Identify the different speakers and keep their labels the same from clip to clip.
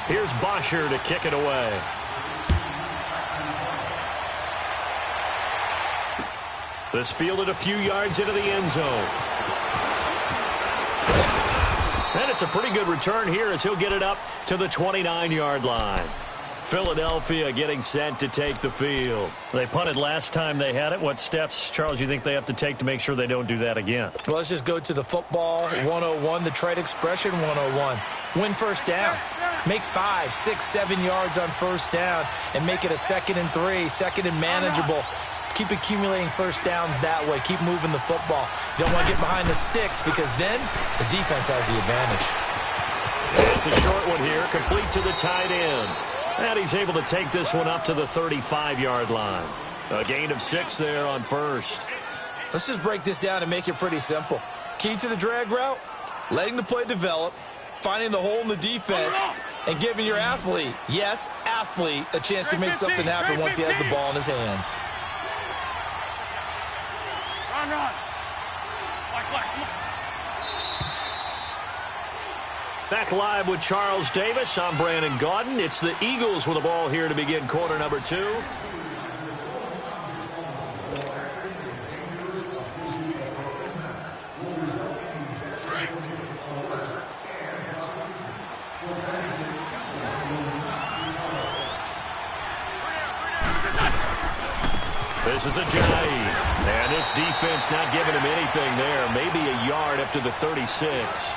Speaker 1: Here's Bosher to kick it away. This fielded a few yards into the end zone. And it's a pretty good return here as he'll get it up to the 29-yard line. Philadelphia getting set to take the field. They punted last time they had it. What steps, Charles, you think they have to take to make sure they don't do that again?
Speaker 2: Well, let's just go to the football 101, the trade expression 101. Win first down. Make 5, 6, 7 yards on first down and make it a 2nd and 3, 2nd and manageable. Keep accumulating first downs that way. Keep moving the football. You don't want to get behind the sticks because then the defense has the advantage.
Speaker 1: It's a short one here, complete to the tight end. And he's able to take this one up to the 35-yard line. A gain of 6 there on first.
Speaker 2: Let's just break this down and make it pretty simple. Key to the drag route, letting the play develop, finding the hole in the defense, and giving your athlete, yes, athlete, a chance to make something happen once he has the ball in his hands.
Speaker 1: Back live with Charles Davis. I'm Brandon Gaudin. It's the Eagles with the ball here to begin quarter number 2. This is a Ajayi. And this defense not giving him anything there. Maybe a yard up to the 36.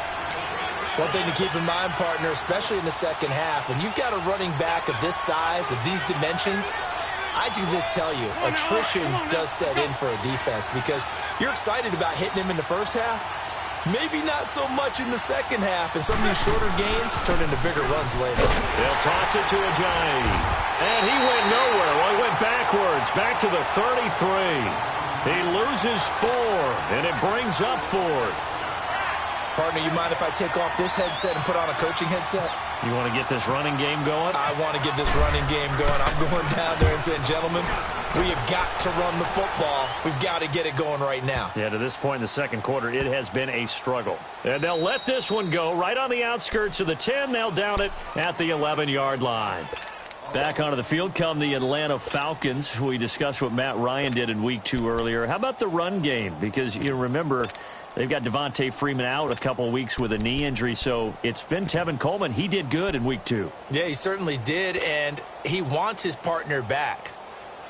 Speaker 2: One thing to keep in mind, partner, especially in the second half, when you've got a running back of this size, of these dimensions, I can just tell you, attrition does set in for a defense because you're excited about hitting him in the first half. Maybe not so much in the second half, and some of these shorter gains turn into bigger runs later.
Speaker 1: They'll toss it to Ajayi. And he went nowhere. Well, he went backwards, back to the 33. He loses 4, and it brings up 4th.
Speaker 2: Partner, you mind if I take off this headset and put on a coaching headset?
Speaker 1: You want to get this running game going?
Speaker 2: I want to get this running game going. I'm going down there and saying, gentlemen, we have got to run the football. We've got to get it going right now.
Speaker 1: Yeah, to this point in the second quarter, it has been a struggle. And they'll let this one go right on the outskirts of the 10. They'll down it at the 11-yard line. Back onto the field come the Atlanta Falcons. We discussed what Matt Ryan did in Week 2 earlier. How about the run game? Because you remember, they've got Devontae Freeman out a couple of weeks with a knee injury, so it's been Tevin Coleman. He did good in Week 2.
Speaker 2: Yeah, he certainly did, and he wants his partner back.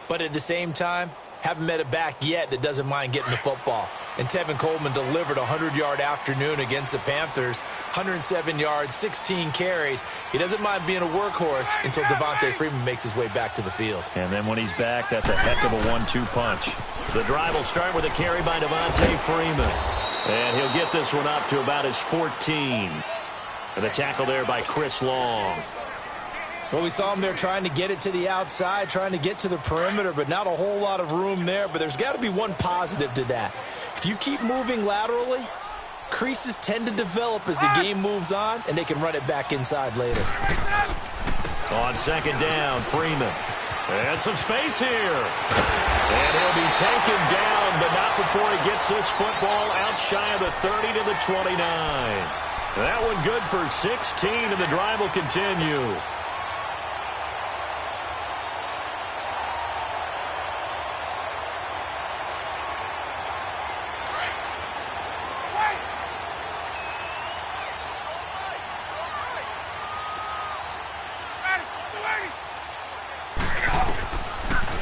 Speaker 2: But at the same time, haven't met a back yet that doesn't mind getting the football. And Tevin Coleman delivered a 100-yard afternoon against the Panthers. 107 yards, 16 carries. He doesn't mind being a workhorse until Devontae Freeman makes his way back to the field.
Speaker 1: And then when he's back, that's a heck of a 1-2 punch. The drive will start with a carry by Devontae Freeman. And he'll get this one up to about his 14. And the tackle there by Chris Long.
Speaker 2: Well, we saw him there trying to get it to the outside, trying to get to the perimeter, but not a whole lot of room there. But there's got to be one positive to that. If you keep moving laterally, creases tend to develop as the game moves on, and they can run it back inside later.
Speaker 1: On second down, Freeman. And some space here. And he'll be taken down, but not before he gets this football out shy of the 30 to the 29. That one good for 16, and the drive will continue.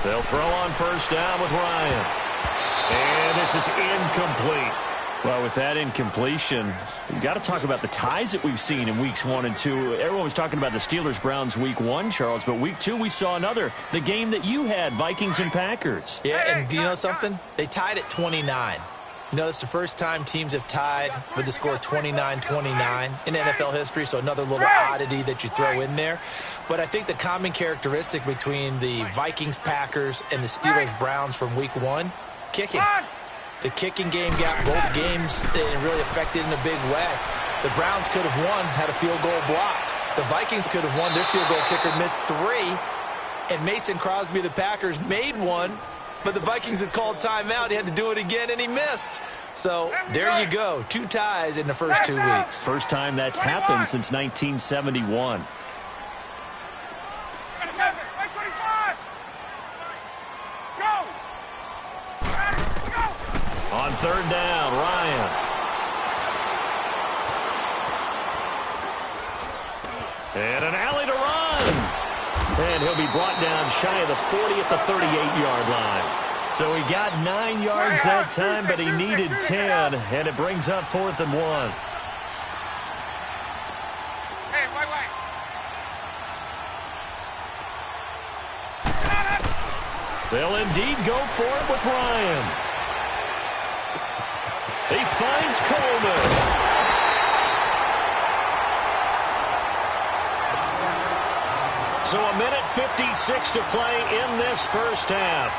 Speaker 1: They'll throw on first down with Ryan. And this is incomplete. Well, with that incompletion, we've got to talk about the ties that we've seen in weeks 1 and 2. Everyone was talking about the Steelers-Browns week 1, Charles, but week 2 we saw another. The game that you had, Vikings and Packers.
Speaker 2: Yeah, and do you know something? They tied at 29. You know, it's the first time teams have tied with the score 29-29 in NFL history, so another little oddity that you throw in there. But I think the common characteristic between the Vikings, Packers, and the Steelers-Browns from week 1, kicking. The kicking game got both games and really affected in a big way. The Browns could have won, had a field goal blocked. The Vikings could have won. Their field goal kicker missed 3. And Mason Crosby, the Packers, made 1. But the Vikings had called timeout. He had to do it again, and he missed. So there you go. 2 ties in the first 2 weeks.
Speaker 1: First time that's happened since 1971. third down. Ryan. And an alley to run. And he'll be brought down shy of the 40 at the 38-yard line. So he got 9 yards that time, but he needed 10, and it brings up 4th and 1. They'll indeed go for it with Ryan. He finds Coleman. So a minute 56 to play in this first half.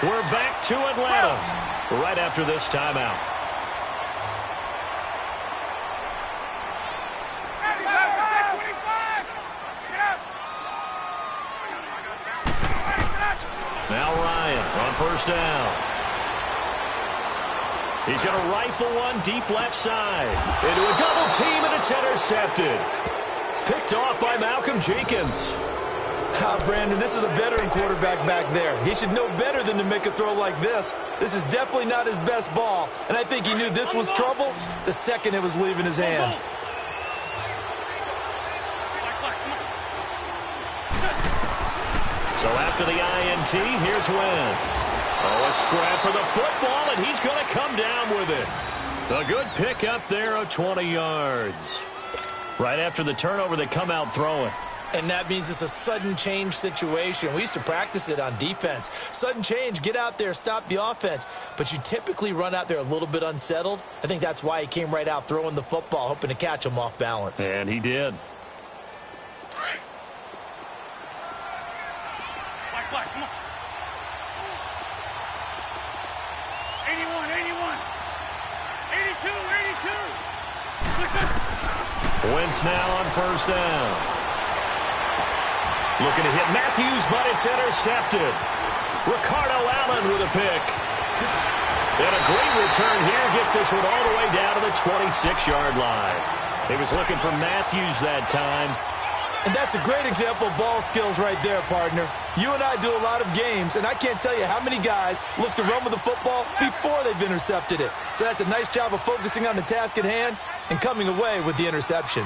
Speaker 1: We're back to Atlanta right after this timeout. Now Ryan on first down. He's going to rifle one deep left side. Into a double team, and it's intercepted. Picked off by Malcolm Jenkins.
Speaker 2: Brandon, this is a veteran quarterback back there. He should know better than to make a throw like this. This is definitely not his best ball, and I think he knew this was trouble the second it was leaving his hand.
Speaker 1: So after the INT, here's Wentz. Oh, a scrap for the football, and he's going to come down with it. A good pick up there of 20 yards. Right after the turnover, they come out throwing.
Speaker 2: And that means it's a sudden change situation. We used to practice it on defense. Sudden change, get out there, stop the offense. But you typically run out there a little bit unsettled. I think that's why he came right out throwing the football, hoping to catch him off balance.
Speaker 1: And he did.
Speaker 3: Come on. 81, 81. 82, 82.
Speaker 1: Wentz now on first down. Looking to hit Matthews, but it's intercepted. Ricardo Allen with a pick. And a great return here gets this one all the way down to the 26-yard line. He was looking for Matthews that time.
Speaker 2: And that's a great example of ball skills right there, partner. You and I do a lot of games, and I can't tell you how many guys look to run with the football before they've intercepted it. So that's a nice job of focusing on the task at hand and coming away with the interception.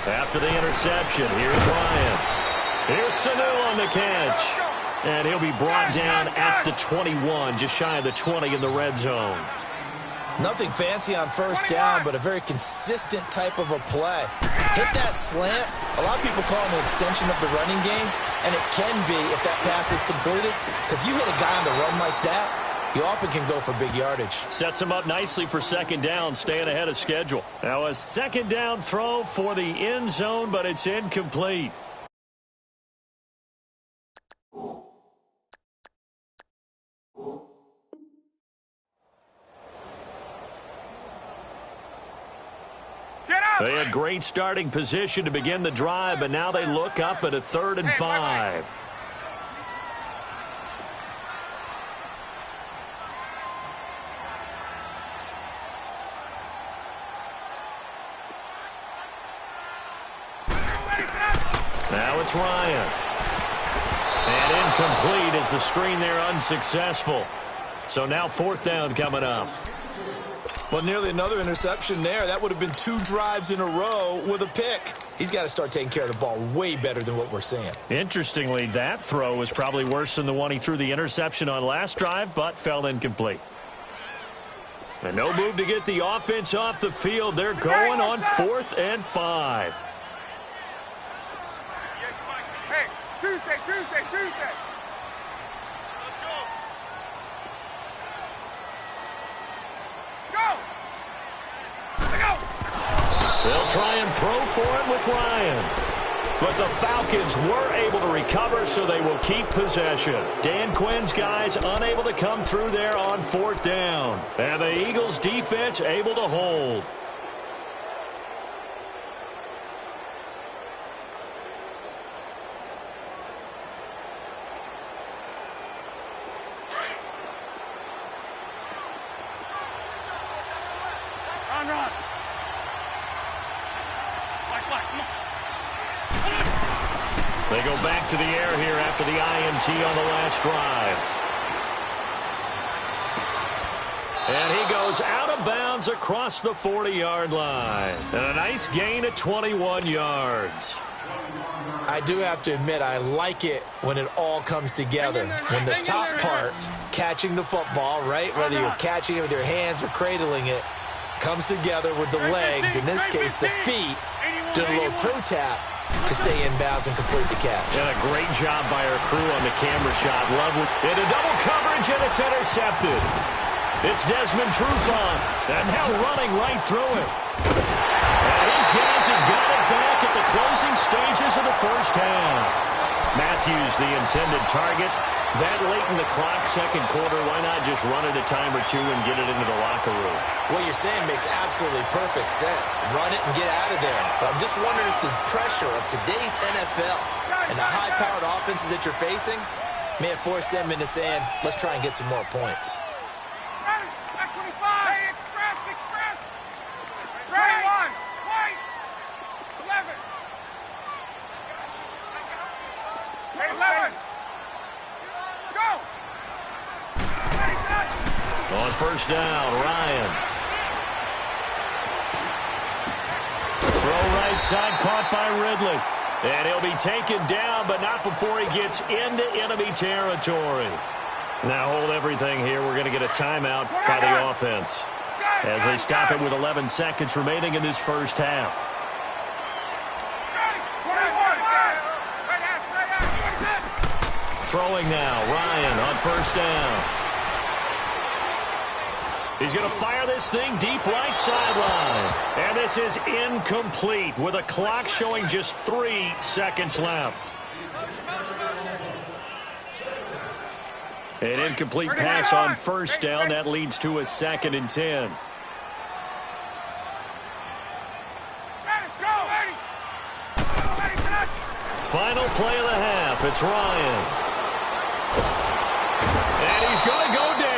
Speaker 1: After the interception, here's Ryan. Here's Sanu on the catch. And he'll be brought down at the 21, just shy of the 20 in the red zone.
Speaker 2: Nothing fancy on first down, but a very consistent type of a play. Hit that slant. A lot of people call it an extension of the running game, and it can be if that pass is completed, because you hit a guy on the run like that, he often can go for big yardage.
Speaker 1: Sets him up nicely for second down, staying ahead of schedule. Now a second down throw for the end zone, but it's incomplete. They had great starting position to begin the drive, but now they look up at a 3rd and 5. Now it's Ryan. And incomplete as the screen there unsuccessful. So now 4th down coming up.
Speaker 2: Well, nearly another interception there. That would have been 2 drives in a row with a pick. He's got to start taking care of the ball way better than what we're seeing.
Speaker 1: Interestingly, that throw was probably worse than the one he threw the interception on last drive, but fell incomplete. And no move to get the offense off the field. They're going on 4th and 5.
Speaker 3: Hey, Tuesday.
Speaker 1: They'll try and throw for it with Ryan. But the Falcons were able to recover, so they will keep possession. Dan Quinn's guys unable to come through there on 4th down. And the Eagles' defense able to hold.
Speaker 3: Run.
Speaker 1: They go back to the air here after the INT on the last drive. And he goes out of bounds across the 40-yard line. And a nice gain of 21 yards.
Speaker 2: I do have to admit, I like it when it all comes together. When the top part, catching the football, right, whether you're catching it with your hands or cradling it, comes together with the legs, in this case the feet, doing a little toe tap to stay in bounds and complete the catch.
Speaker 1: And a great job by our crew on the camera shot. Lovely. Into double coverage, and it's intercepted. It's Desmond Trufant, and now running right through it. And these guys have got it back at the closing stages of the first half. Matthews, the intended target. That late in the clock, second quarter, why not just run it a time or two and get it into the locker room?
Speaker 2: What you're saying makes absolutely perfect sense. Run it and get out of there. But I'm just wondering if the pressure of today's NFL and the high-powered offenses that you're facing may have forced them into saying, let's try and get some more points.
Speaker 1: On first down, Ryan. Throw right side, caught by Ridley. And he'll be taken down, but not before he gets into enemy territory. Now hold everything here. We're going to get a timeout by the offense as they stop it with 11 seconds remaining in this first half. Throwing now, Ryan on first down. He's going to fire this thing deep right sideline. And this is incomplete with a clock showing just 3 seconds left. An incomplete pass on first down. That leads to a 2nd and 10. Final play of the half. It's Ryan. And he's going to go down.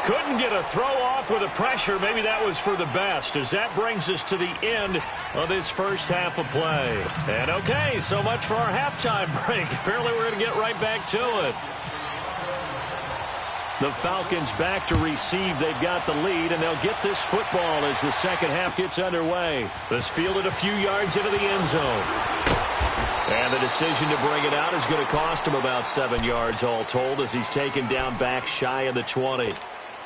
Speaker 1: Couldn't get a throw off with the pressure. Maybe that was for the best, as that brings us to the end of this first half of play. And okay, so much for our halftime break. Apparently we're going to get right back to it. The Falcons back to receive. They've got the lead, and they'll get this football as the second half gets underway. This fielded a few yards into the end zone. And the decision to bring it out is going to cost him about 7 yards all told, as he's taken down back shy of the 20.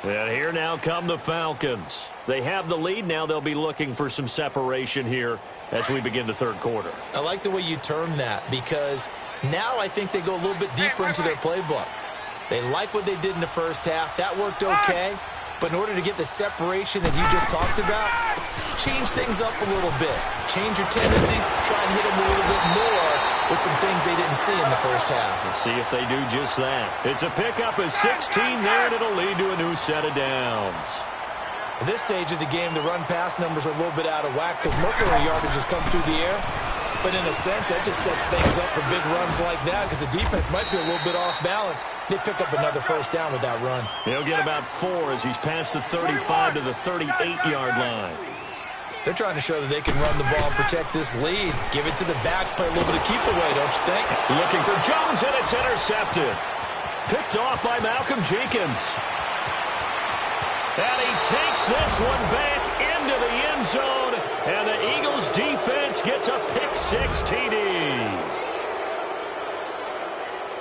Speaker 1: And here now come the Falcons. They have the lead. Now they'll be looking for some separation here as we begin the third quarter.
Speaker 2: I like the way you term that, because now I think they go a little bit deeper into their playbook. They like what they did in the first half. That worked okay. But in order to get the separation that you just talked about, change things up a little bit. Change your tendencies. Try and hit them a little bit more with some things they didn't see in the first half.
Speaker 1: Let's see if they do just that. It's a pickup of 16 there, and it'll lead to a new set of downs.
Speaker 2: At this stage of the game, the run-pass numbers are a little bit out of whack because most of their yardage has come through the air. But in a sense, that just sets things up for big runs like that because the defense might be a little bit off balance. They pick up another first down with that run.
Speaker 1: He'll get about 4 as he's past the 35 to the 38-yard line.
Speaker 2: They're trying to show that they can run the ball and protect this lead. Give it to the backs, play a little bit of keep away, don't you think?
Speaker 1: Looking for Jones, and it's intercepted. Picked off by Malcolm Jenkins. And he takes this one back into the end zone, and the Eagles defense gets a pick-6 TD.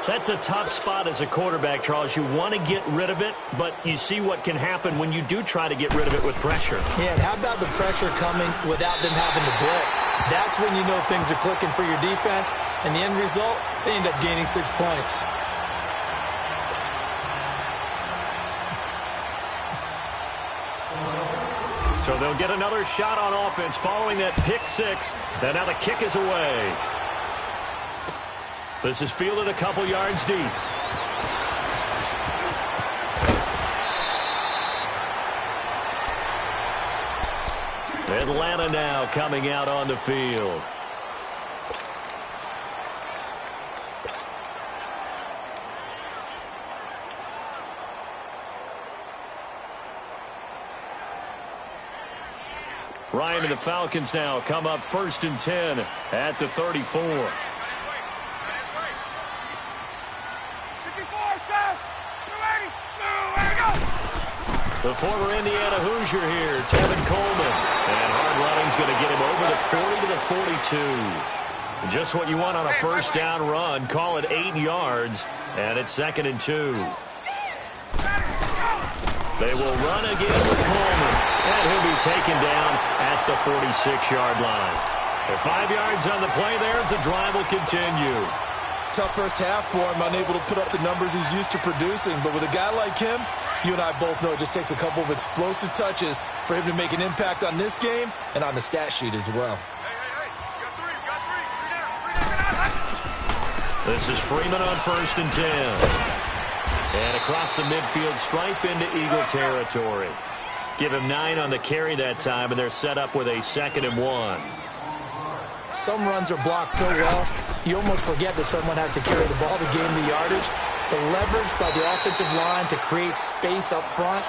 Speaker 1: That's a tough spot as a quarterback, Charles. You want to get rid of it, but you see what can happen when you do try to get rid of it with pressure.
Speaker 2: Yeah, and how about the pressure coming without them having to blitz? That's when you know things are clicking for your defense, and the end result, they end up gaining 6 points.
Speaker 1: So they'll get another shot on offense following that pick-6, and now the kick is away. This is fielded a couple yards deep. Atlanta now coming out on the field. Ryan and the Falcons now come up 1st and 10 at the 34. The former Indiana Hoosier here, Tevin Coleman. And hard running's going to get him over the 40 to the 42. Just what you want on a first down run. Call it 8 yards, and it's 2nd and 2. They will run again with Coleman, and he'll be taken down at the 46-yard line. And 5 yards on the play there as the drive will continue.
Speaker 2: Tough first half for him, unable to put up the numbers he's used to producing. But with a guy like him, you and I both know it just takes a couple of explosive touches for him to make an impact on this game and on the stat sheet as well.
Speaker 1: This is Freeman on 1st and 10. And across the midfield stripe into Eagle territory. Give him 9 on the carry that time, and they're set up with a 2nd and 1.
Speaker 2: Some runs are blocked so well, you almost forget that someone has to carry the ball to gain the yardage. The leverage by the offensive line to create space up front,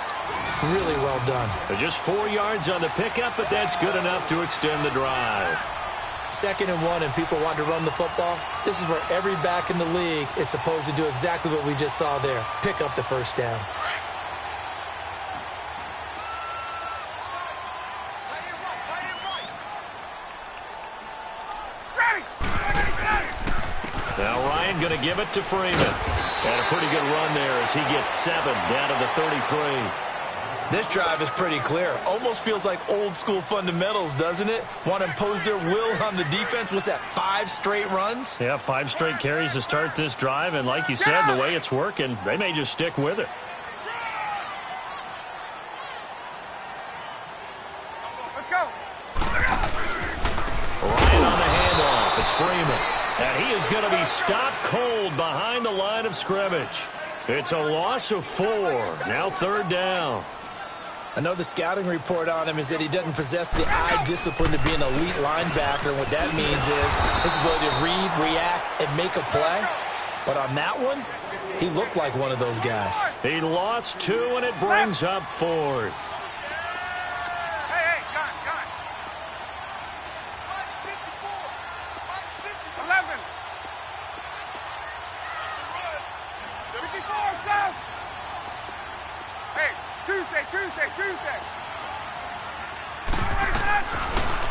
Speaker 2: really well done.
Speaker 1: Just 4 yards on the pickup, but that's good enough to extend the drive.
Speaker 2: 2nd and 1, and people want to run the football. This is where every back in the league is supposed to do exactly what we just saw there. Pick up the first down.
Speaker 1: Now Ryan going to give it to Freeman. And a pretty good run there as he gets 7 down to the 33.
Speaker 2: This drive is pretty clear. Almost feels like old school fundamentals, doesn't it? Want to impose their will on the defense. What's that, 5 straight runs?
Speaker 1: Yeah, 5 straight carries to start this drive. And like you said, the way it's working, they may just stick with it.
Speaker 3: Let's go.
Speaker 1: Ryan on the handoff. It's Freeman. And he is going to be stopped cold behind the line of scrimmage. It's a loss of 4. Now 3rd down.
Speaker 2: I know the scouting report on him is that he doesn't possess the eye discipline to be an elite linebacker. And what that means is his ability to read, react, and make a play. But on that one, he looked like one of those guys.
Speaker 1: He lost 2, and it brings up 4th.
Speaker 3: Hey, gun. 11. 54, south. Hey, Tuesday.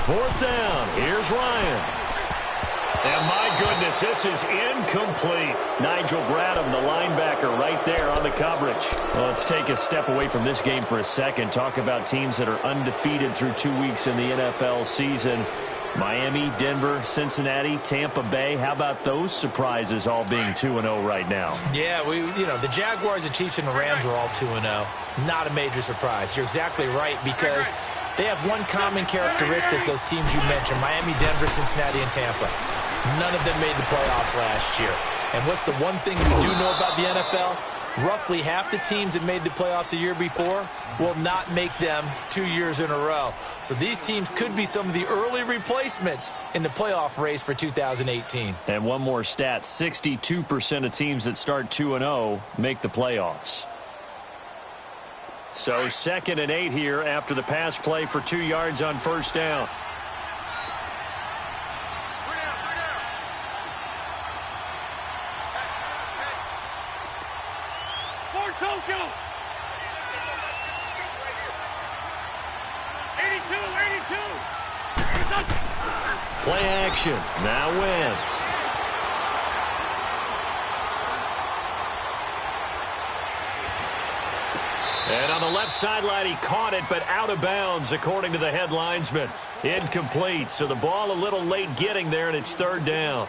Speaker 1: 4th down. Here's Ryan. And my goodness, this is incomplete. Nigel Bradham, the linebacker, right there on the coverage. Well, let's take a step away from this game for a second. Talk about teams that are undefeated through 2 weeks in the NFL season. Miami, Denver, Cincinnati, Tampa Bay. How about those surprises all being 2-0 right now?
Speaker 2: Yeah, the Jaguars, the Chiefs, and the Rams were all 2-0. Not a major surprise. You're exactly right, because they have one common characteristic, those teams you mentioned, Miami, Denver, Cincinnati, and Tampa. None of them made the playoffs last year. And what's the one thing we do know about the NFL? Roughly half the teams that made the playoffs a year before will not make them 2 years in a row. So these teams could be some of the early replacements in the playoff race for 2018.
Speaker 1: And one more stat, 62% of teams that start 2-0 make the playoffs. So 2nd and 8 here after the pass play for 2 yards on 1st down.
Speaker 3: Tokyo. 82.
Speaker 1: Play action. Now Wentz. And on the left sideline, he caught it, but out of bounds, according to the head linesman. Incomplete. So the ball a little late getting there, and it's 3rd down.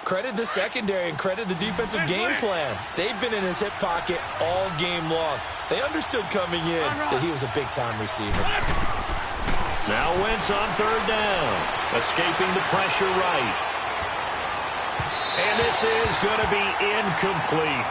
Speaker 2: Credit the secondary and credit the defensive game plan. They've been in his hip pocket all game long. They understood coming in that he was a big-time receiver.
Speaker 1: Now Wentz on 3rd down. Escaping the pressure right. And this is going to be incomplete.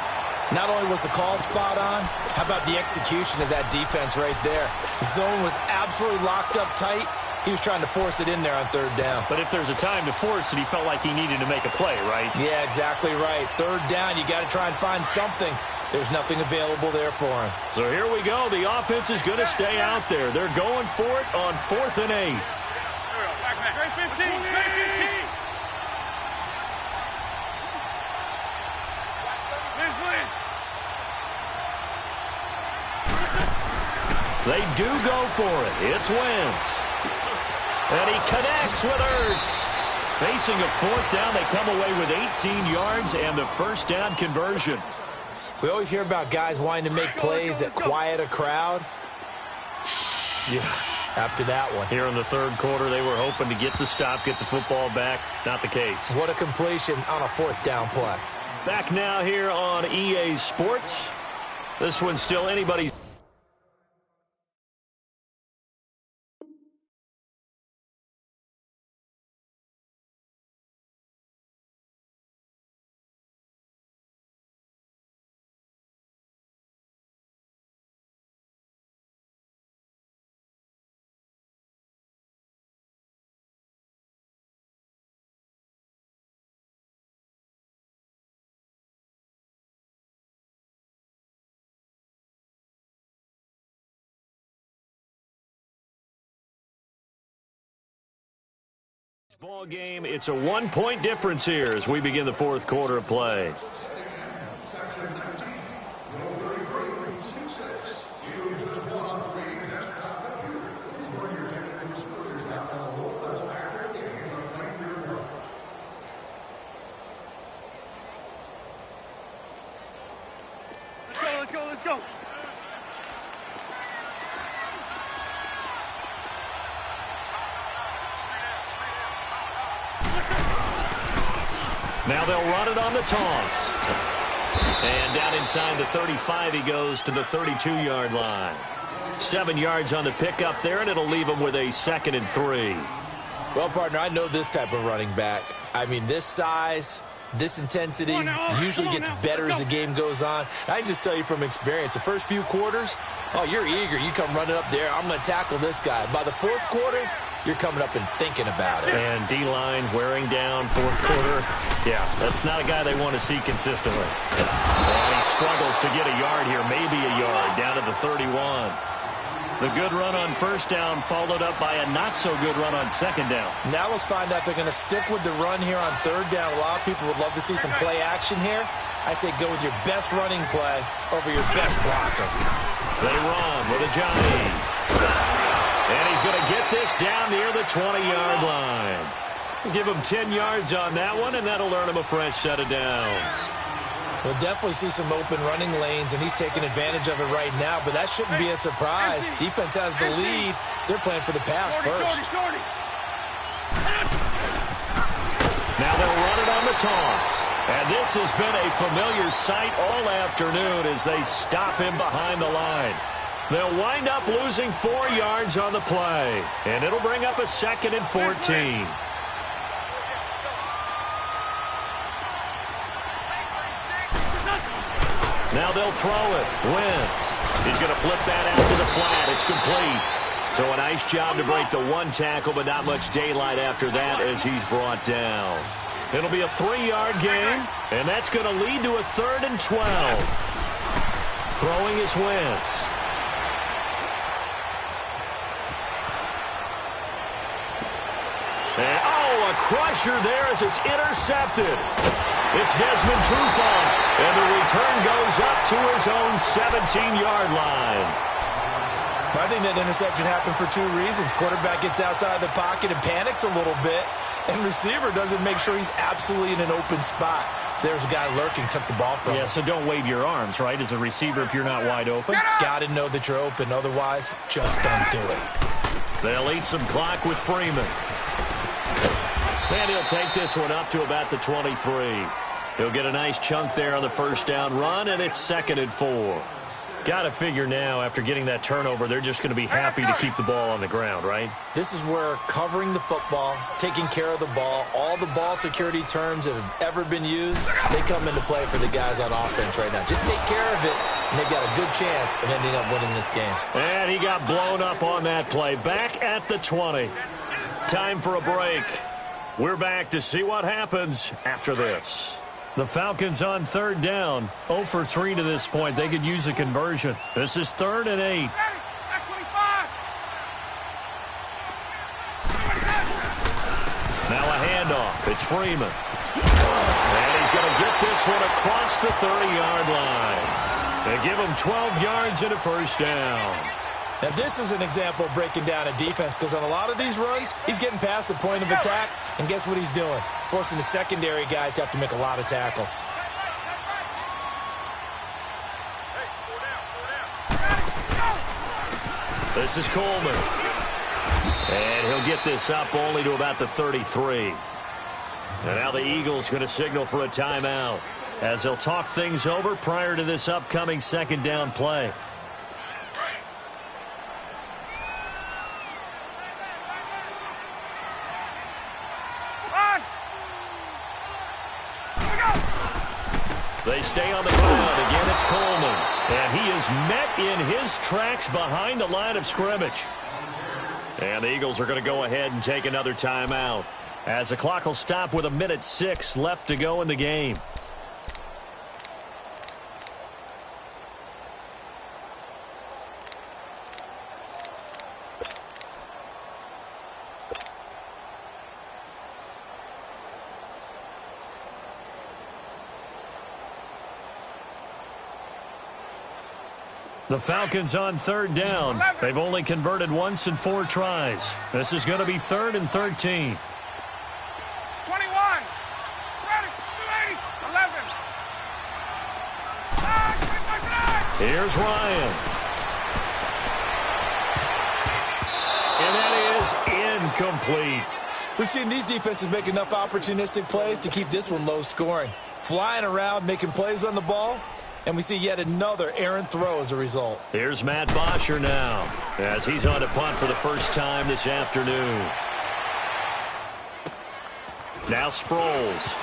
Speaker 2: Not only was the call spot on, how about the execution of that defense right there? Zone was absolutely locked up tight. He was trying to force it in there on 3rd down.
Speaker 1: But if there's a time to force it, he felt like he needed to make a play, right?
Speaker 2: Yeah, exactly right. 3rd down, you got to try and find something. There's nothing available there for him.
Speaker 1: So here we go. The offense is going to stay out there. They're going for it on 4th and 8.
Speaker 3: Great 15. Liz.
Speaker 1: They do go for it. It's Wentz. And he connects with Ertz. Facing a fourth down, they come away with 18 yards and the first down conversion.
Speaker 2: We always hear about guys wanting to make plays that quiet a crowd.
Speaker 1: Yeah.
Speaker 2: After that one.
Speaker 1: Here in the third quarter, they were hoping to get the stop, get the football back. Not the case.
Speaker 2: What a completion on a fourth down play.
Speaker 1: Back now here on EA Sports. This one's still anybody's. Ball game. It's a 1-point difference here as we begin the fourth quarter of play.
Speaker 3: Let's go, let's go.
Speaker 1: Now they'll run it on the toss. And down inside the 35, he goes to the 32-yard line. 7 yards on the pickup there, and it'll leave him with a 2nd and 3.
Speaker 2: Well, partner, I know this type of running back. I mean, this size, this intensity usually gets better as the game goes on. I can just tell you from experience, the first few quarters, oh, you're eager. You come running up there, I'm going to tackle this guy. By the fourth quarter, you're coming up and thinking about it.
Speaker 1: And D-line wearing down fourth quarter. Yeah, that's not a guy they want to see consistently. And he struggles to get a yard here, maybe a yard, down to the 31. The good run on first down followed up by a not-so-good run on second down.
Speaker 2: Now let's find out if they're going to stick with the run here on third down. A lot of people would love to see some play action here. I say go with your best running play over your best blocker.
Speaker 1: They run with a Johnny. And he's going to get this down near the 20-yard line. Give him 10 yards on that one, and that'll earn him a fresh set of downs.
Speaker 2: We'll definitely see some open running lanes, and he's taking advantage of it right now, but that shouldn't be a surprise. Defense has the lead. They're playing for the pass first.
Speaker 1: Now they'll run it on the toss. And this has been a familiar sight all afternoon as they stop him behind the line. They'll wind up losing 4 yards on the play, and it'll bring up a 2nd and 14. Now they'll throw it. Wentz. He's going to flip that out to the flat. It's complete. So a nice job to break the one tackle, but not much daylight after that as he's brought down. It'll be a 3-yard gain, and that's going to lead to a 3rd and 12. Throwing is Wentz. And, a crusher there as it's intercepted. It's Desmond Trufant, and the return goes up to his own 17-yard line.
Speaker 2: I think that interception happened for 2 reasons. Quarterback gets outside the pocket and panics a little bit, and receiver doesn't make sure he's absolutely in an open spot. So there's a guy lurking, took the ball from him.
Speaker 1: Yeah, so don't wave your arms, right, as a receiver if you're not wide open.
Speaker 2: Got to know that you're open. Otherwise, just don't do it.
Speaker 1: They'll eat some clock with Freeman. And he'll take this one up to about the 23. He'll get a nice chunk there on the first down run, and it's 2nd and 4. Got to figure now, after getting that turnover, they're just going to be happy to keep the ball on the ground, right?
Speaker 2: This is where covering the football, taking care of the ball, all the ball security terms that have ever been used, they come into play for the guys on offense right now. Just take care of it, and they've got a good chance of ending up winning this game.
Speaker 1: And he got blown up on that play. Back at the 20. Time for a break. We're back to see what happens after this. The Falcons on third down. 0 for 3 to this point. They could use a conversion. This is 3rd and 8. Now a handoff. It's Freeman. And he's going to get this one across the 30-yard line. They give him 12 yards and a first down.
Speaker 2: Now, this is an example of breaking down a defense because on a lot of these runs, he's getting past the point of attack, and guess what he's doing? Forcing the secondary guys to have to make a lot of tackles.
Speaker 1: This is Coleman. And he'll get this up only to about the 33. And now the Eagles going to signal for a timeout as they'll talk things over prior to this upcoming second down play. They stay on the ground. Again, it's Coleman. And he is met in his tracks behind the line of scrimmage. And the Eagles are going to go ahead and take another timeout as the clock will stop with 1:06 left to go in the game. The Falcons on third down. They've only converted once in 4 tries. This is going to be 3rd and 13.
Speaker 3: 21. Ready. 11.
Speaker 1: Here's Ryan. And that is incomplete.
Speaker 2: We've seen these defenses make enough opportunistic plays to keep this one low scoring. Flying around, making plays on the ball. And we see yet another errant throw as a result.
Speaker 1: Here's Matt Bosher now as he's on to punt for the first time this afternoon. Now Sproles.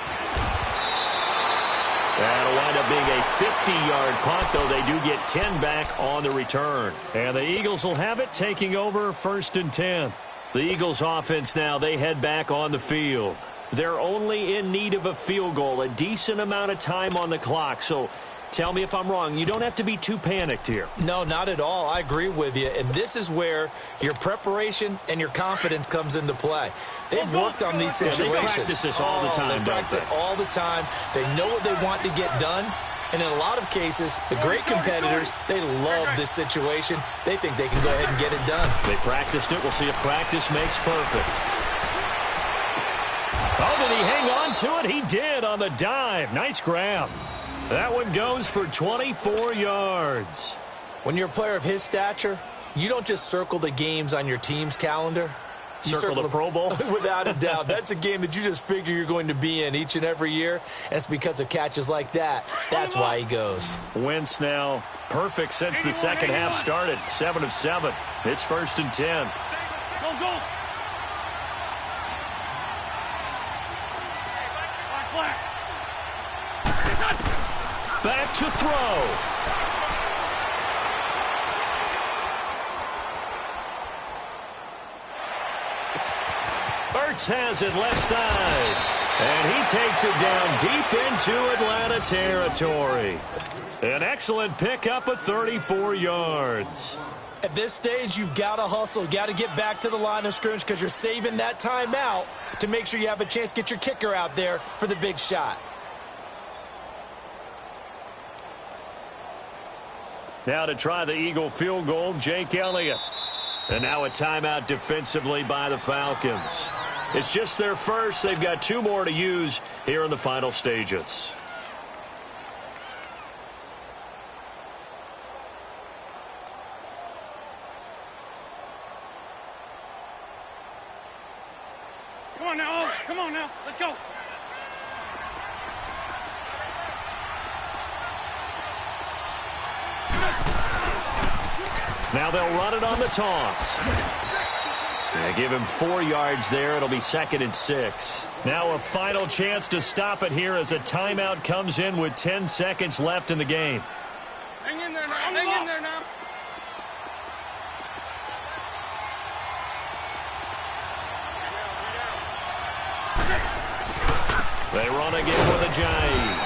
Speaker 1: That'll wind up being a 50-yard punt, though they do get 10 back on the return. And the Eagles will have it taking over 1st and 10. The Eagles offense now, they head back on the field. They're only in need of a field goal, a decent amount of time on the clock. So tell me if I'm wrong. You don't have to be too panicked here.
Speaker 2: No, not at all. I agree with you. And this is where your preparation and your confidence comes into play. They've worked on these situations.
Speaker 1: They practice this all the time,
Speaker 2: They practice it all the time. They know what they want to get done. And in a lot of cases, the great competitors, they love this situation. They think they can go ahead and get it done.
Speaker 1: They practiced it. We'll see if practice makes perfect. Oh, did he hang on to it? He did on the dive. Nice grab. That one goes for 24 yards.
Speaker 2: When you're a player of his stature, you don't just circle the games on your team's calendar. You
Speaker 1: circle the Pro Bowl?
Speaker 2: Without a doubt. That's a game that you just figure you're going to be in each and every year, and it's because of catches like that. That's why he goes.
Speaker 1: Wentz now perfect since the second half started. 7 of 7. It's 1st and 10.
Speaker 3: Go, go.
Speaker 1: Back to throw. Ertz has it left side. And he takes it down deep into Atlanta territory. An excellent pickup of 34 yards.
Speaker 2: At this stage, you've got to hustle. Got to get back to the line of scrimmage because you're saving that timeout to make sure you have a chance to get your kicker out there for the big shot.
Speaker 1: Now to try the Eagle field goal, Jake Elliott. And now a timeout defensively by the Falcons. It's just their first. They've got 2 more to use here in the final stages.
Speaker 3: Come on now. Oh, come on now. Let's go.
Speaker 1: Now they'll run it on the toss. They give him 4 yards there. It'll be 2nd and 6. Now a final chance to stop it here as a timeout comes in with 10 seconds left in the game.
Speaker 3: Hang in there now. Hang in there now.
Speaker 1: They run again with a Giant.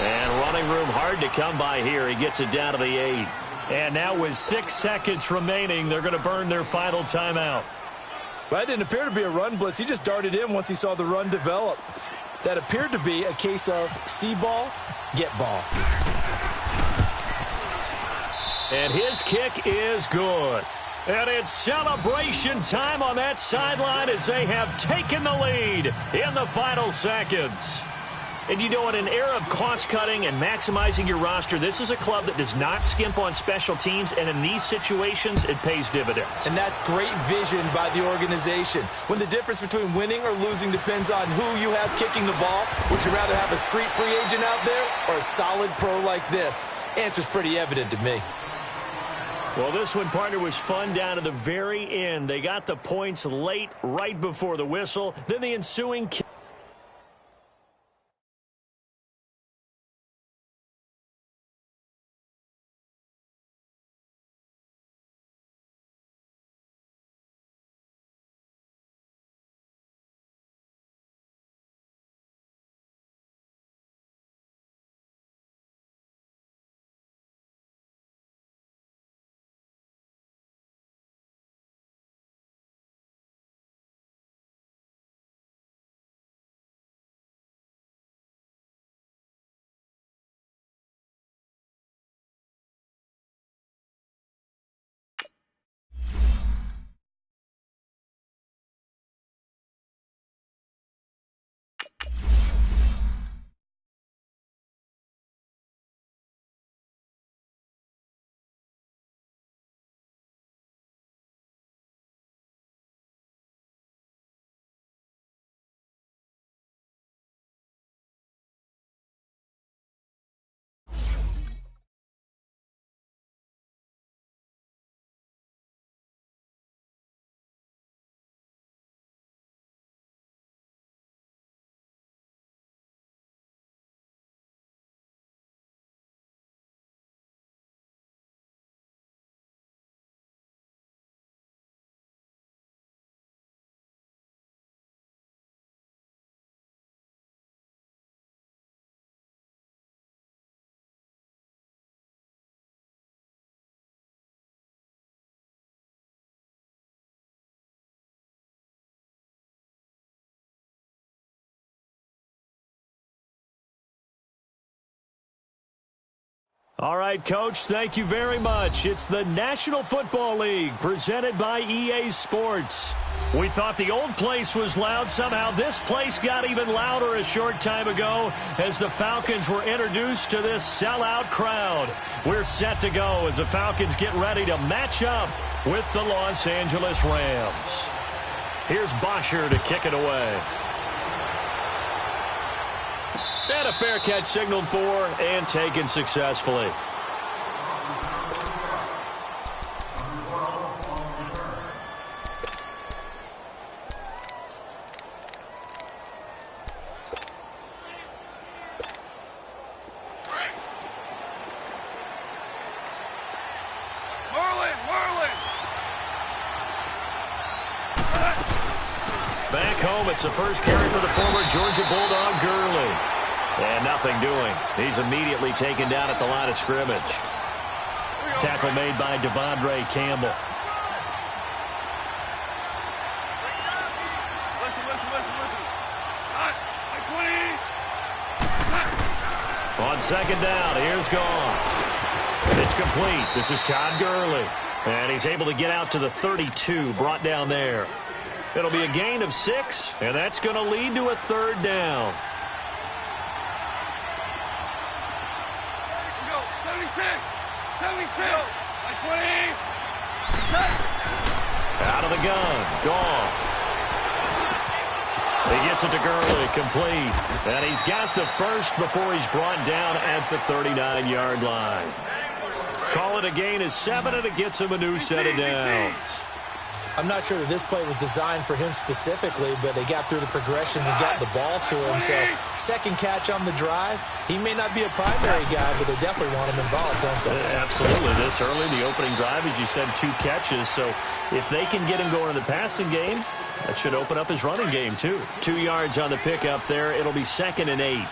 Speaker 1: And running room hard to come by here. He gets it down to the 8. And now with 6 seconds remaining, they're going to burn their final timeout.
Speaker 2: Well, that didn't appear to be a run blitz. He just darted in once he saw the run develop. That appeared to be a case of see ball, get ball.
Speaker 1: And his kick is good. And it's celebration time on that sideline as they have taken the lead in the final seconds. And you know, in an era of cost-cutting and maximizing your roster, this is a club that does not skimp on special teams, and in these situations, it pays dividends.
Speaker 2: And that's great vision by the organization. When the difference between winning or losing depends on who you have kicking the ball, would you rather have a street free agent out there or a solid pro like this? Answer's pretty evident to me.
Speaker 1: Well, this one, partner, was fun down to the very end. They got the points late, right before the whistle. Then the ensuing All right, Coach, thank you very much. It's the National Football League presented by EA Sports. We thought the old place was loud. Somehow this place got even louder a short time ago as the Falcons were introduced to this sellout crowd. We're set to go as the Falcons get ready to match up with the Los Angeles Rams. Here's Bosher to kick it away. And a fair catch signaled for and taken successfully. Back home, it's the first carry for the former Georgia Bulldog, Gurley. And nothing doing. He's immediately taken down at the line of scrimmage. Tackle made by Devondre Campbell. On second down, here's Goff. It's complete. This is Todd Gurley. And he's able to get out to the 32, brought down there. It'll be a gain of 6, and that's going to lead to a third down.
Speaker 3: 76, like 20.
Speaker 1: Out of the gun, Goff. He gets it to Gurley, complete. And he's got the first before he's brought down at the 39-yard line. Call it a gain of 7, and it gets him a new set of downs.
Speaker 2: I'm not sure that this play was designed for him specifically, but they got through the progressions and got the ball to him. So second catch on the drive. He may not be a primary guy, but they definitely want him involved, don't they?
Speaker 1: Absolutely. This early, the opening drive, as you said, 2 catches. So if they can get him going in the passing game, that should open up his running game, too. 2 yards on the pickup there. It'll be 2nd and 8.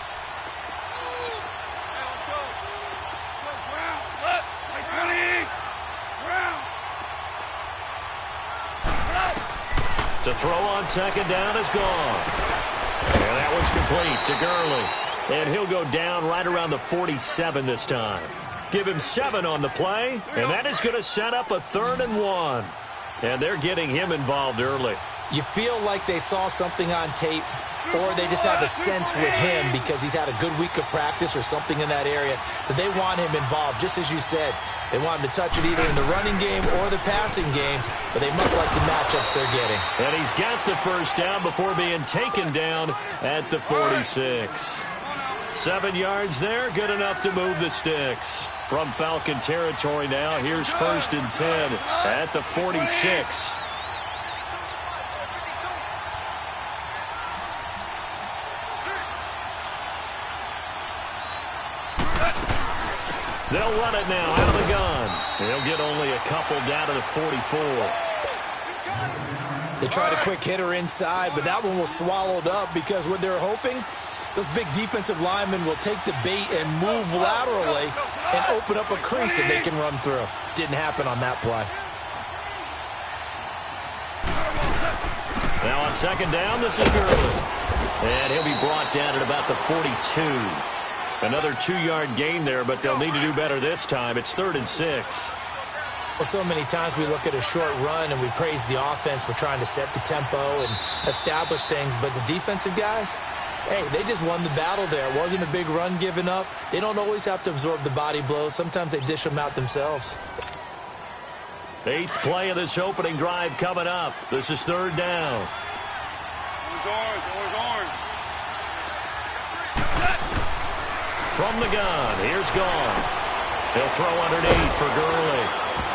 Speaker 1: To throw on second down is gone. And that one's complete to Gurley. And he'll go down right around the 47 this time. Give him 7 on the play, and that is going to set up a 3rd and 1. And they're getting him involved early.
Speaker 2: You feel like they saw something on tape, or they just have a sense with him because he's had a good week of practice or something in that area that they want him involved. Just as you said, they want him to touch it either in the running game or the passing game, but they must like the matchups they're getting.
Speaker 1: And he's got the first down before being taken down at the 46. 7 yards there, good enough to move the sticks. From Falcon territory now, here's 1st and 10 at the 46. They'll run it now out of the gun. They'll get only a couple down to the 44.
Speaker 2: They tried a quick hitter inside, but that one was swallowed up because what they're hoping, those big defensive linemen will take the bait and move laterally and open up a crease that they can run through. Didn't happen on that play.
Speaker 1: Now on 2nd down, this is Gurley. And he'll be brought down at about the 42. Another 2-yard gain there, but they'll need to do better this time. It's 3rd and 6.
Speaker 2: Well, so many times we look at a short run and we praise the offense for trying to set the tempo and establish things, but the defensive guys, hey, they just won the battle there. It wasn't a big run given up. They don't always have to absorb the body blows. Sometimes they dish them out themselves.
Speaker 1: 8th play of this opening drive coming up. This is 3rd down.
Speaker 3: Orange.
Speaker 1: From the gun, here's Gone. He'll throw underneath for Gurley.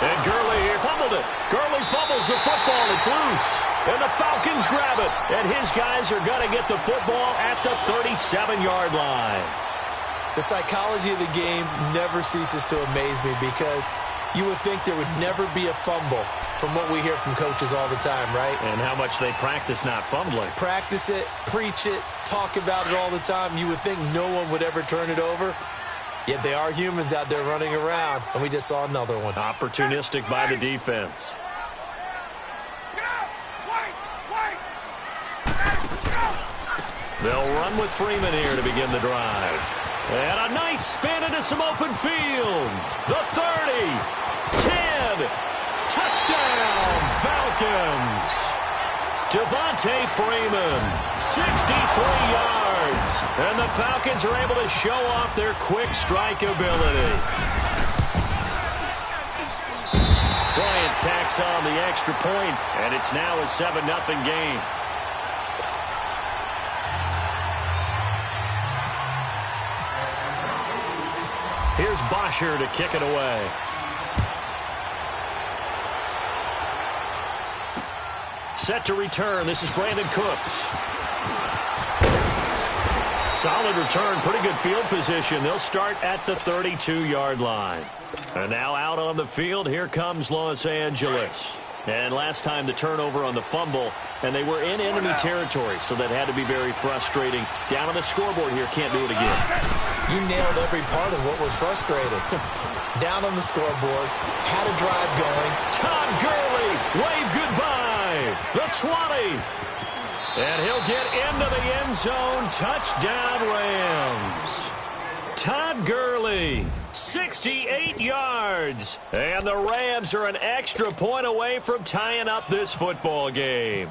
Speaker 1: And Gurley here fumbled it. Gurley fumbles the football. It's loose. And the Falcons grab it. And his guys are going to get the football at the 37-yard line.
Speaker 2: The psychology of the game never ceases to amaze me because you would think there would never be a fumble from what we hear from coaches all the time, right?
Speaker 1: And how much they practice not fumbling.
Speaker 2: Practice it, preach it, talk about it all the time. You would think no one would ever turn it over. Yet they are humans out there running around, and we just saw another one.
Speaker 1: Opportunistic by the defense. They'll run with Freeman here to begin the drive. And a nice spin into some open field. The 30, 10, touchdown, Falcons. Devontae Freeman, 63 yards. And the Falcons are able to show off their quick strike ability. Bryant tacks on the extra point, and it's now a 7-0 game. Here's Bosher to kick it away. Set to return. This is Brandon Cooks. Solid return. Pretty good field position. They'll start at the 32-yard line. And now out on the field, here comes Los Angeles. And last time the turnover on the fumble, and they were in enemy territory, so that had to be very frustrating. Down on the scoreboard here, can't do it again.
Speaker 2: You nailed every part of what was frustrating. Down on the scoreboard, had a drive going.
Speaker 1: Todd Gurley, wave goodbye. The 20. And he'll get into the end zone. Touchdown, Rams. Todd Gurley, 68 yards. And the Rams are an extra point away from tying up this football game.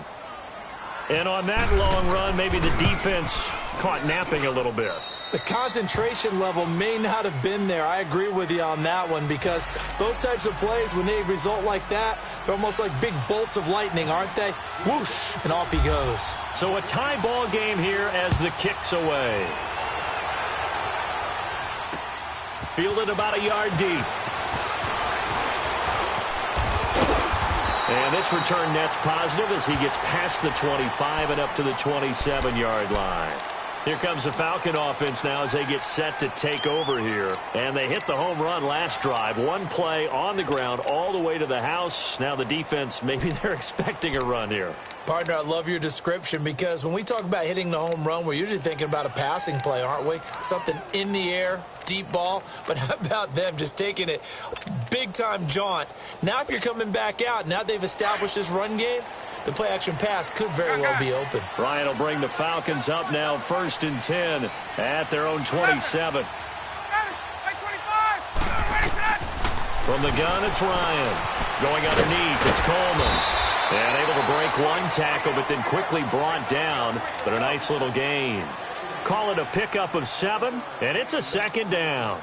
Speaker 1: And on that long run, maybe the defense caught napping a little bit.
Speaker 2: The concentration level may not have been there. I agree with you on that one because those types of plays, when they result like that, they're almost like big bolts of lightning, aren't they? Whoosh, and off he goes.
Speaker 1: So a tie ball game here as the kick's away. Fielded about a yard deep. And this return net's positive as he gets past the 25 and up to the 27-yard line. Here comes the Falcon offense now as they get set to take over here. And they hit the home run last drive. One play on the ground all the way to the house. Now the defense, maybe they're expecting a run here.
Speaker 2: Partner, I love your description because when we talk about hitting the home run, we're usually thinking about a passing play, aren't we? Something in the air, deep ball. But how about them just taking it big-time jaunt? Now if you're coming back out, now they've established this run game, the play-action pass could very well be open.
Speaker 1: Ryan will bring the Falcons up now 1st and 10 at their own 27. From the gun, it's Ryan. Going underneath, it's Coleman. And able to break one tackle, but then quickly brought down. But a nice little gain. Call it a pickup of 7, and it's a second down.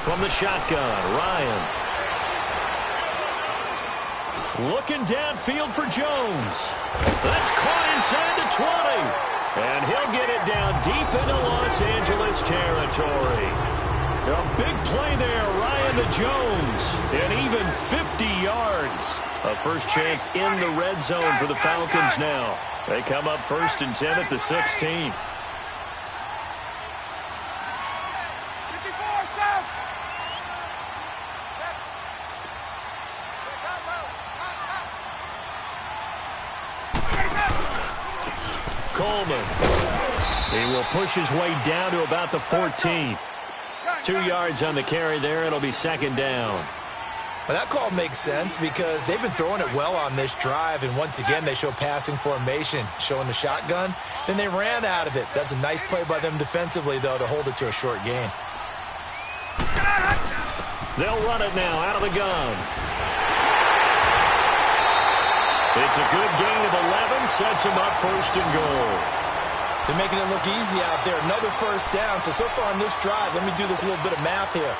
Speaker 1: From the shotgun, Ryan. Looking downfield for Jones. That's caught inside the 20. And he'll get it down deep into Los Angeles territory. A big play there, Ryan to Jones. And even 50 yards. A first chance in the red zone for the Falcons now. They come up 1st and 10 at the 16. Coleman. He will push his way down to about the 14. 2 yards on the carry there. It'll be second down.
Speaker 2: Well, that call makes sense because they've been throwing it well on this drive, and once again they show passing formation, showing the shotgun. Then they ran out of it. That's a nice play by them defensively, though, to hold it to a short gain.
Speaker 1: They'll run it now out of the gun. It's a good gain of 11, sets him up 1st and goal.
Speaker 2: They're making it look easy out there. Another first down. So far on this drive, let me do this little bit of math here.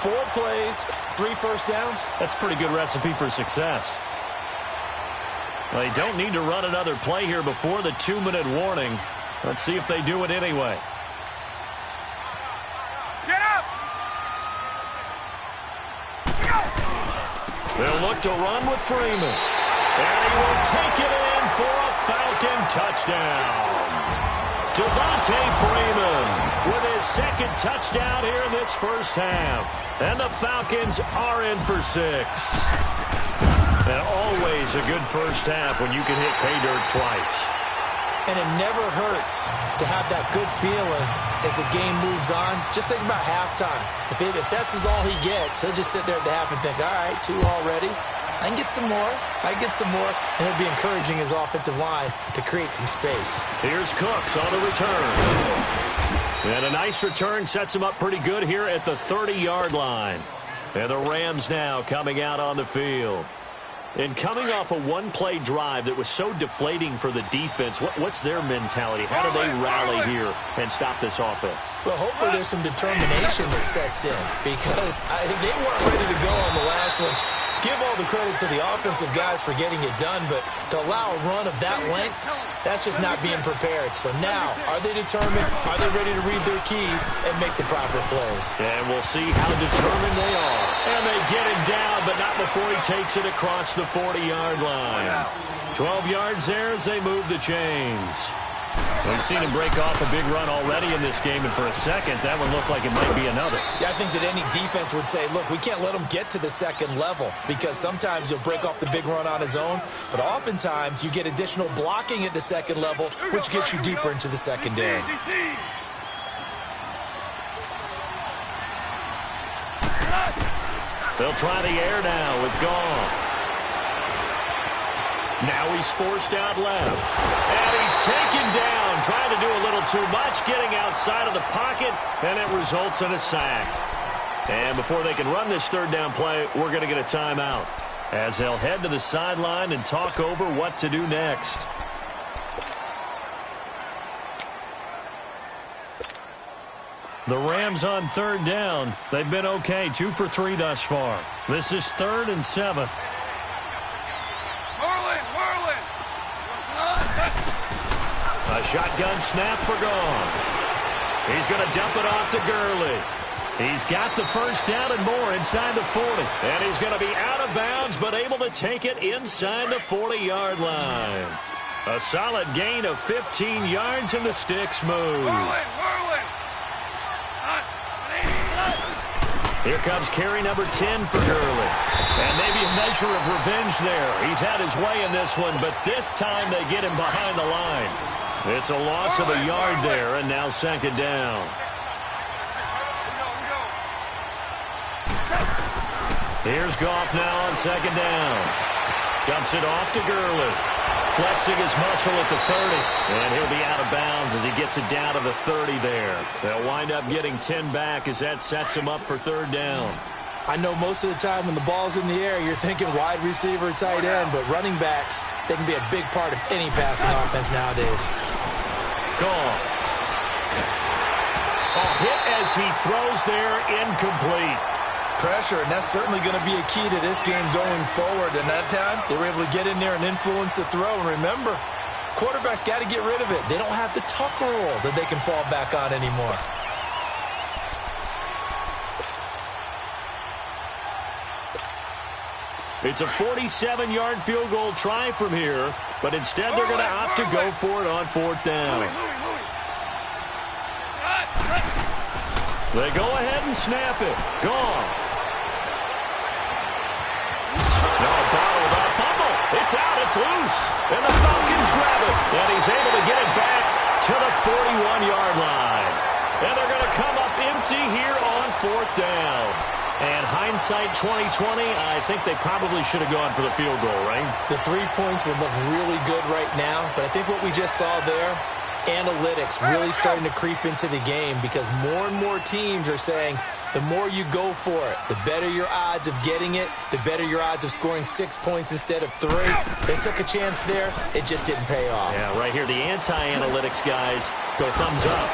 Speaker 2: 4 plays, 3 first downs.
Speaker 1: That's a pretty good recipe for success. Well, they don't need to run another play here before the 2-minute warning. Let's see if they do it anyway.
Speaker 3: Get up!
Speaker 1: They'll look to run with Freeman. And he will take it in for a Falcon touchdown. Devontae Freeman with his 2nd touchdown here in this first half. And the Falcons are in for 6. And always a good first half when you can hit pay dirt twice.
Speaker 2: And it never hurts to have that good feeling as the game moves on. Just think about halftime. If that's all he gets, he'll just sit there at the half and think, all right, 2 already. I can get some more. I can get some more. And it'll be encouraging his offensive line to create some space.
Speaker 1: Here's Cooks on the return. And a nice return sets him up pretty good here at the 30-yard line. And the Rams now coming out on the field. And coming off a one-play drive that was so deflating for the defense, what's their mentality? How do they rally here and stop this offense?
Speaker 2: Well, hopefully there's some determination that sets in because they weren't ready to go on the last one. Give all the credit to the offensive guys for getting it done, but to allow a run of that length, that's just not being prepared. So now, are they determined? Are they ready to read their keys and make the proper plays?
Speaker 1: And we'll see how determined they are. And they get him down, but not before he takes it across the 40-yard line. 12 yards there as they move the chains. We've seen him break off a big run already in this game, and for a second, that one looked like it might be another.
Speaker 2: Yeah, I think that any defense would say, look, we can't let him get to the second level because sometimes he'll break off the big run on his own, but oftentimes you get additional blocking at the second level, which gets you deeper into the secondary.
Speaker 1: They'll try the air now with Goff. Now he's forced out left. And he's taken down, trying to do a little too much, getting outside of the pocket, and it results in a sack. And before they can run this 3rd down play, we're going to get a timeout as they'll head to the sideline and talk over what to do next. The Rams on 3rd down. They've been okay, 2 for 3 thus far. This is 3rd and 7. A shotgun snap for Goff. He's going to dump it off to Gurley. He's got the first down and more inside the 40. And he's going to be out of bounds, but able to take it inside the 40-yard line. A solid gain of 15 yards, and the sticks move. Here comes carry number 10 for Gurley. And maybe a measure of revenge there. He's had his way in this one, but this time they get him behind the line. It's a loss of a yard there, and now 2nd down. Here's Goff now on second down. Dumps it off to Gurley. Flexing his muscle at the 30. And he'll be out of bounds as he gets it down to the 30 there. They'll wind up getting 10 back as that sets him up for third down.
Speaker 2: I know most of the time when the ball's in the air, you're thinking wide receiver, tight end, but running backs, they can be a big part of any passing offense nowadays.
Speaker 1: Gone. A hit as he throws there, incomplete.
Speaker 2: Pressure, and that's certainly going to be a key to this game going forward. And that time, they were able to get in there and influence the throw. And remember, quarterbacks got to get rid of it. They don't have the tuck rule that they can fall back on anymore.
Speaker 1: It's a 47-yard field goal try from here, but instead they're going to opt to go for it on fourth down. They go ahead and snap it. Gone. No, bottled up. Fumble. It's out. It's loose. And the Falcons grab it. And he's able to get it back to the 41-yard line. And they're going to come up empty here on fourth down. And hindsight 2020, I think they probably should have gone for the field goal, right?
Speaker 2: The 3 points would look really good right now, but I think what we just saw there, analytics really starting to creep into the game because more and more teams are saying the more you go for it, the better your odds of getting it, the better your odds of scoring 6 points instead of 3. They took a chance there. It just didn't pay off.
Speaker 1: Yeah, right here, the anti-analytics guys go thumbs up.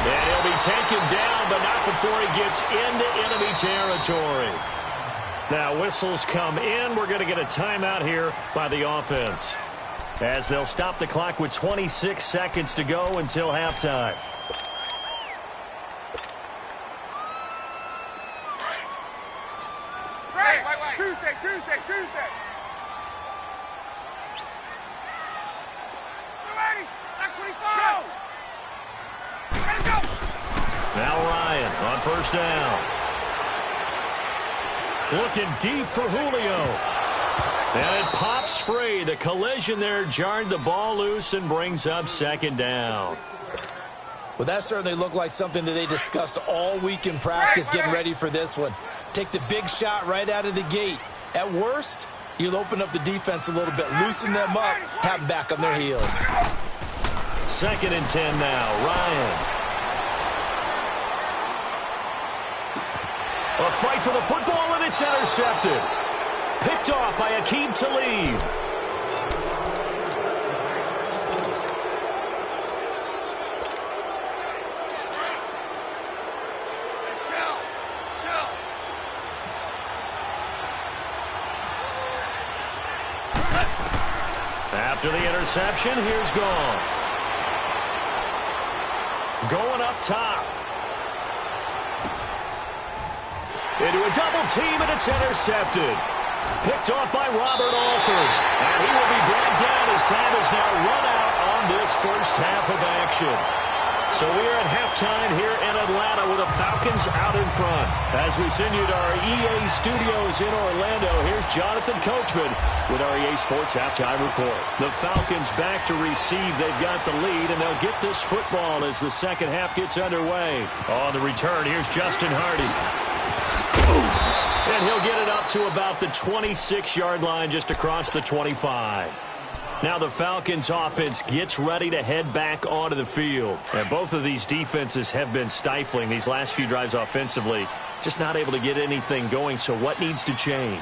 Speaker 1: And he'll be taken down, but not before he gets into enemy territory. Now, whistles come in. We're going to get a timeout here by the offense, as they'll stop the clock with 26 seconds to go until halftime.
Speaker 3: Tuesday. Ready? That's 25. Go.
Speaker 1: Now Ryan on first down. Looking deep for Julio. And it pops free. The collision there jarred the ball loose and brings up second down.
Speaker 2: Well, that certainly looked like something that they discussed all week in practice getting ready for this one. Take the big shot right out of the gate. At worst, you'll open up the defense a little bit, loosen them up, have them back on their heels.
Speaker 1: 2nd and 10 now. Ryan. A fight for the football, and it's intercepted. Picked off by Aqib Talib. After the interception, here's Goff. Going up top. Into a double team, and it's intercepted. Picked off by Robert Alford. And he will be brought down as time is now run out on this first half of action. So we are at halftime here in Atlanta with the Falcons out in front. As we send you to our EA studios in Orlando, here's Jonathan Coachman with our EA Sports Halftime Report. The Falcons back to receive. They've got the lead, and they'll get this football as the second half gets underway. On the return, here's Justin Hardy. And he'll get it up to about the 26-yard line, just across the 25. Now the Falcons offense gets ready to head back onto the field. And both of these defenses have been stifling these last few drives offensively. Just not able to get anything going, so what needs to change?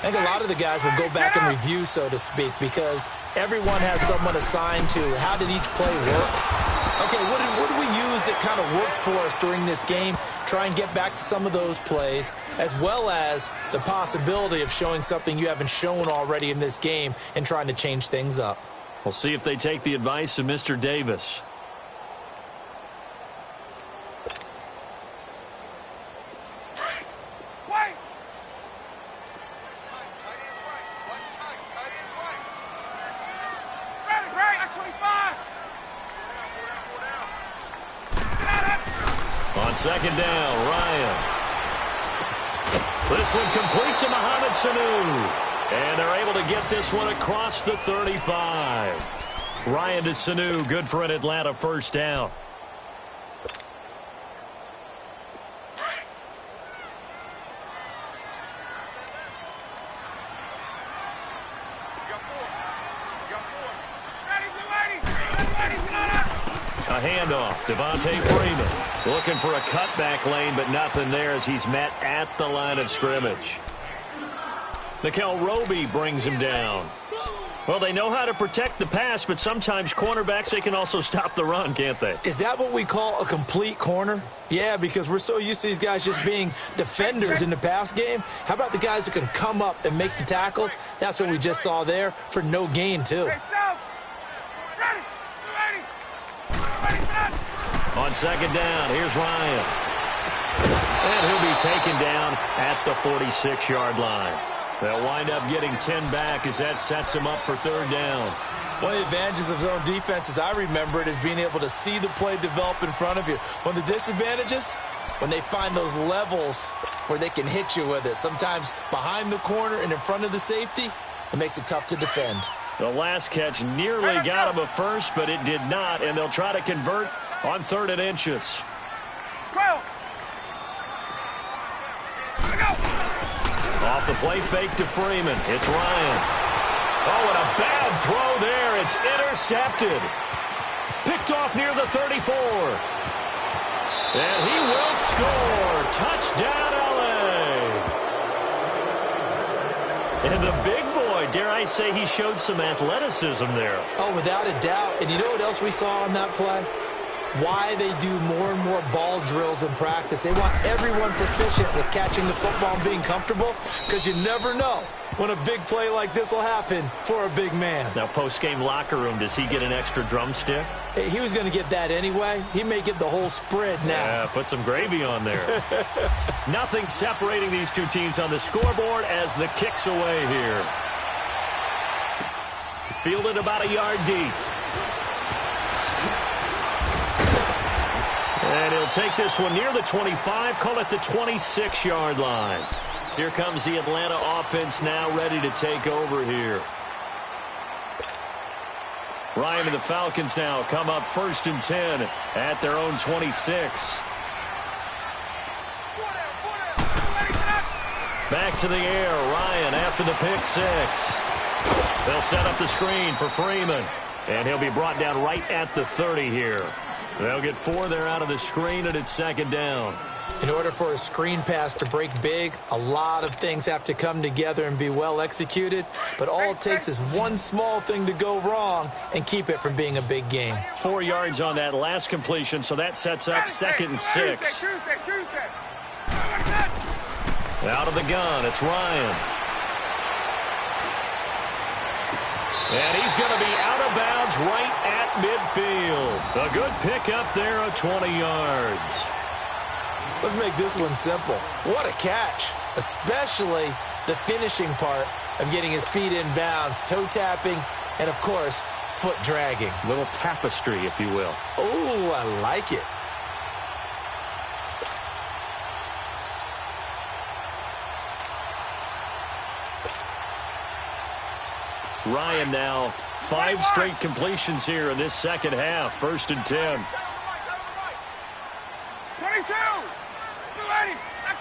Speaker 2: I think a lot of the guys will go back and review, so to speak, because everyone has someone assigned to how did each play work. Okay, what did we use that kind of worked for us during this game? Try and get back to some of those plays, as well as the possibility of showing something you haven't shown already in this game and trying to change things up.
Speaker 1: We'll see if they take the advice of Mr. Davis. Second down, Ryan. This one complete to Mohamed Sanu. And they're able to get this one across the 35. Ryan to Sanu, good for an Atlanta first down. A handoff. Devontae Freeman looking for a cutback lane, but nothing there as he's met at the line of scrimmage. Nickel Roby brings him down. Well, they know how to protect the pass, but sometimes cornerbacks, they can also stop the run, can't they?
Speaker 2: Is that what we call a complete corner? Yeah, because we're so used to these guys just being defenders in the pass game. How about the guys who can come up and make the tackles? That's what we just saw there for no gain, too.
Speaker 1: On second down, here's Ryan. And he'll be taken down at the 46-yard line. They'll wind up getting 10 back as that sets him up for third down.
Speaker 2: One of the advantages of zone defense, as I remember it, is being able to see the play develop in front of you. One of the disadvantages, when they find those levels where they can hit you with it, sometimes behind the corner and in front of the safety, it makes it tough to defend.
Speaker 1: The last catch nearly got him a first, but it did not, and they'll try to convert on 3rd and inches. Off the play fake to Freeman. It's Ryan. Oh, and a bad throw there. It's intercepted. Picked off near the 34. And he will score. Touchdown, L.A. And the big boy, dare I say, he showed some athleticism there.
Speaker 2: Oh, without a doubt. And you know what else we saw on that play? Why they do more and more ball drills in practice. They want everyone proficient with catching the football and being comfortable, because you never know when a big play like this will happen for a big man.
Speaker 1: Now, post-game locker room, does he get an extra drumstick?
Speaker 2: He was going to get that anyway. He may get the whole spread now.
Speaker 1: Yeah, put some gravy on there. Nothing separating these two teams on the scoreboard as the kick's away here. Fielded about a yard deep. And he'll take this one near the 25, call it the 26-yard line. Here comes the Atlanta offense now ready to take over here. Ryan and the Falcons now come up 1st and 10 at their own 26. Back to the air, Ryan after the pick 6. They'll set up the screen for Freeman, and he'll be brought down right at the 30 here. They'll get 4 there out of the screen, and it's 2nd down.
Speaker 2: In order for a screen pass to break big, a lot of things have to come together and be well executed. But all it takes is one small thing to go wrong and keep it from being a big game.
Speaker 1: 4 yards on that last completion, so that sets up 2nd and 6.
Speaker 3: Tuesday.
Speaker 1: Out of the gun, it's Ryan. And he's going to be out of bounds right at midfield. A good pickup there of 20 yards.
Speaker 2: Let's make this one simple. What a catch, especially the finishing part of getting his feet in bounds, toe tapping, and, of course, foot dragging.
Speaker 1: Little tapestry, if you will.
Speaker 2: Oh, I like it.
Speaker 1: Ryan now 5 straight completions here in this second half. 1st and 10.
Speaker 3: 22.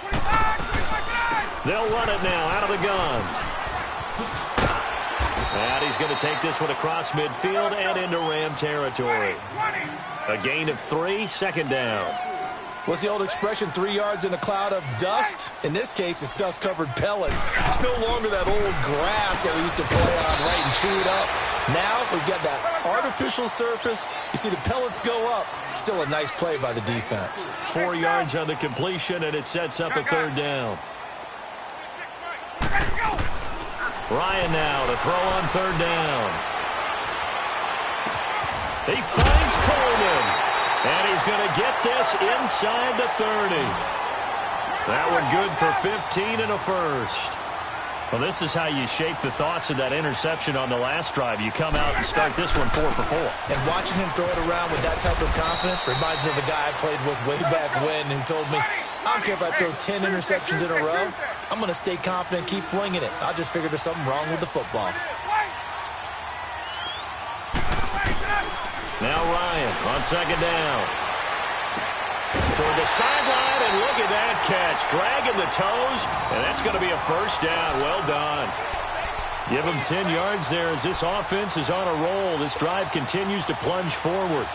Speaker 3: 25.
Speaker 1: They'll run it now out of the gun. And he's going to take this one across midfield and into Ram territory. A gain of 3, 2nd down.
Speaker 2: What's the old expression, 3 yards in a cloud of dust? In this case, it's dust-covered pellets. It's no longer that old grass that we used to play on, right, and chew it up. Now we've got that artificial surface. You see the pellets go up. Still a nice play by the defense.
Speaker 1: 4 yards on the completion, and it sets up a 3rd down. Ryan now to throw on 3rd down. He finds Coleman. And he's going to get this inside the 30. That one good for 15 and a first. Well, this is how you shape the thoughts of that interception on the last drive. You come out and start this one 4 for 4.
Speaker 2: And watching him throw it around with that type of confidence reminds me of a guy I played with way back when who told me, I don't care if I throw 10 interceptions in a row. I'm going to stay confident, keep flinging it. I just figured there's something wrong with the football.
Speaker 1: Now Ryan on 2nd down. Toward the sideline, and look at that catch. Dragging the toes, and that's going to be a 1st down. Well done. Give him 10 yards there as this offense is on a roll. This drive continues to plunge forward.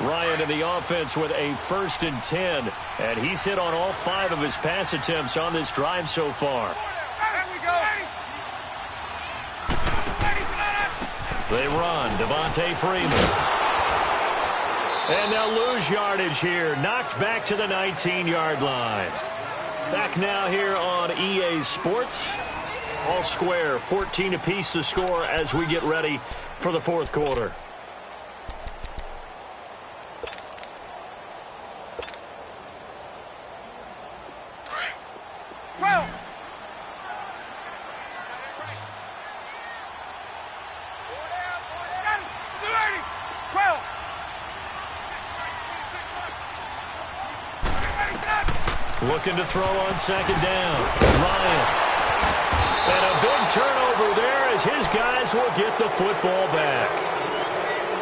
Speaker 1: Ryan in the offense with a 1st and 10. And he's hit on all 5 of his pass attempts on this drive so far. They run. Devontae Freeman. And they'll lose yardage here. Knocked back to the 19-yard line. Back now here on EA Sports. All square, 14 apiece to score as we get ready for the 4th quarter. Looking to throw on 2nd down. Ryan. And a big turnover there as his guys will get the football back.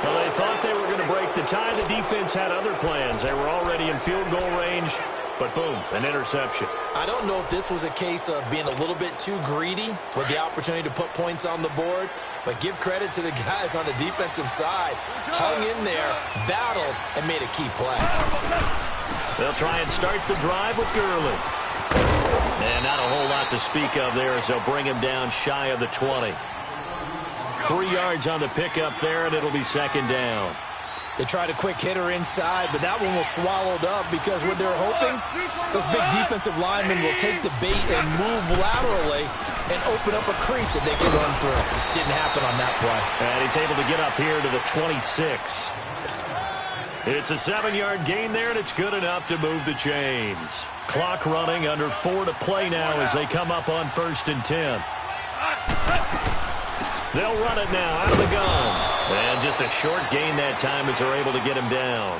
Speaker 1: Well, they thought they were going to break the tie. The defense had other plans. They were already in field goal range, but boom, an interception.
Speaker 2: I don't know if this was a case of being a little bit too greedy with the opportunity to put points on the board, but give credit to the guys on the defensive side. Hung in there, battled, and made a key play.
Speaker 1: They'll try and start the drive with Gurley. And not a whole lot to speak of there as they'll bring him down shy of the 20. 3 yards on the pickup there, and it'll be 2nd down.
Speaker 2: They tried a quick hitter inside, but that one was swallowed up because what they're hoping, those big defensive linemen will take the bait and move laterally and open up a crease that they can run through. Didn't happen on that play.
Speaker 1: And he's able to get up here to the 26. It's a 7-yard gain there, and it's good enough to move the chains. Clock running, under 4 to play now as they come up on 1st and 10. They'll run it now out of the gun. And just a short gain that time as they're able to get him down.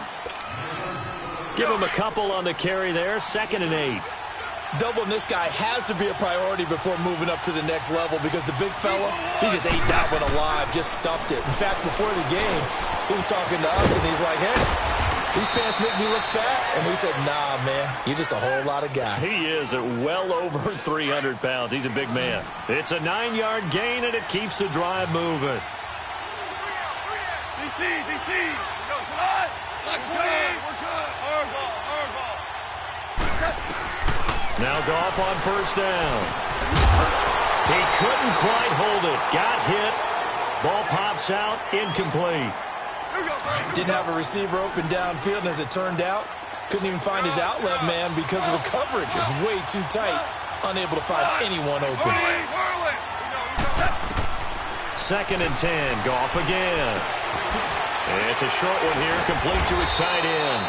Speaker 1: Give him a couple on the carry there, 2nd and 8.
Speaker 2: Doubling this guy has to be a priority before moving up to the next level because the big fella, he just ate that one alive, just stuffed it. In fact, before the game, he was talking to us, and he's like, hey, these pants make me look fat. And we said, nah, man, you're just a whole lot of guy.
Speaker 1: He is at well over 300 pounds. He's a big man. It's a 9-yard gain, and it keeps the drive moving.
Speaker 3: DC. Go, slide. We're good. Hard ball.
Speaker 1: Now Goff on 1st down. He couldn't quite hold it. Got hit. Ball pops out. Incomplete.
Speaker 2: Didn't have a receiver open downfield, and as it turned out, couldn't even find his outlet man because of the coverage. It's way too tight. Unable to find anyone open.
Speaker 1: 2nd and 10. Goff again. It's a short one here, complete to his tight end.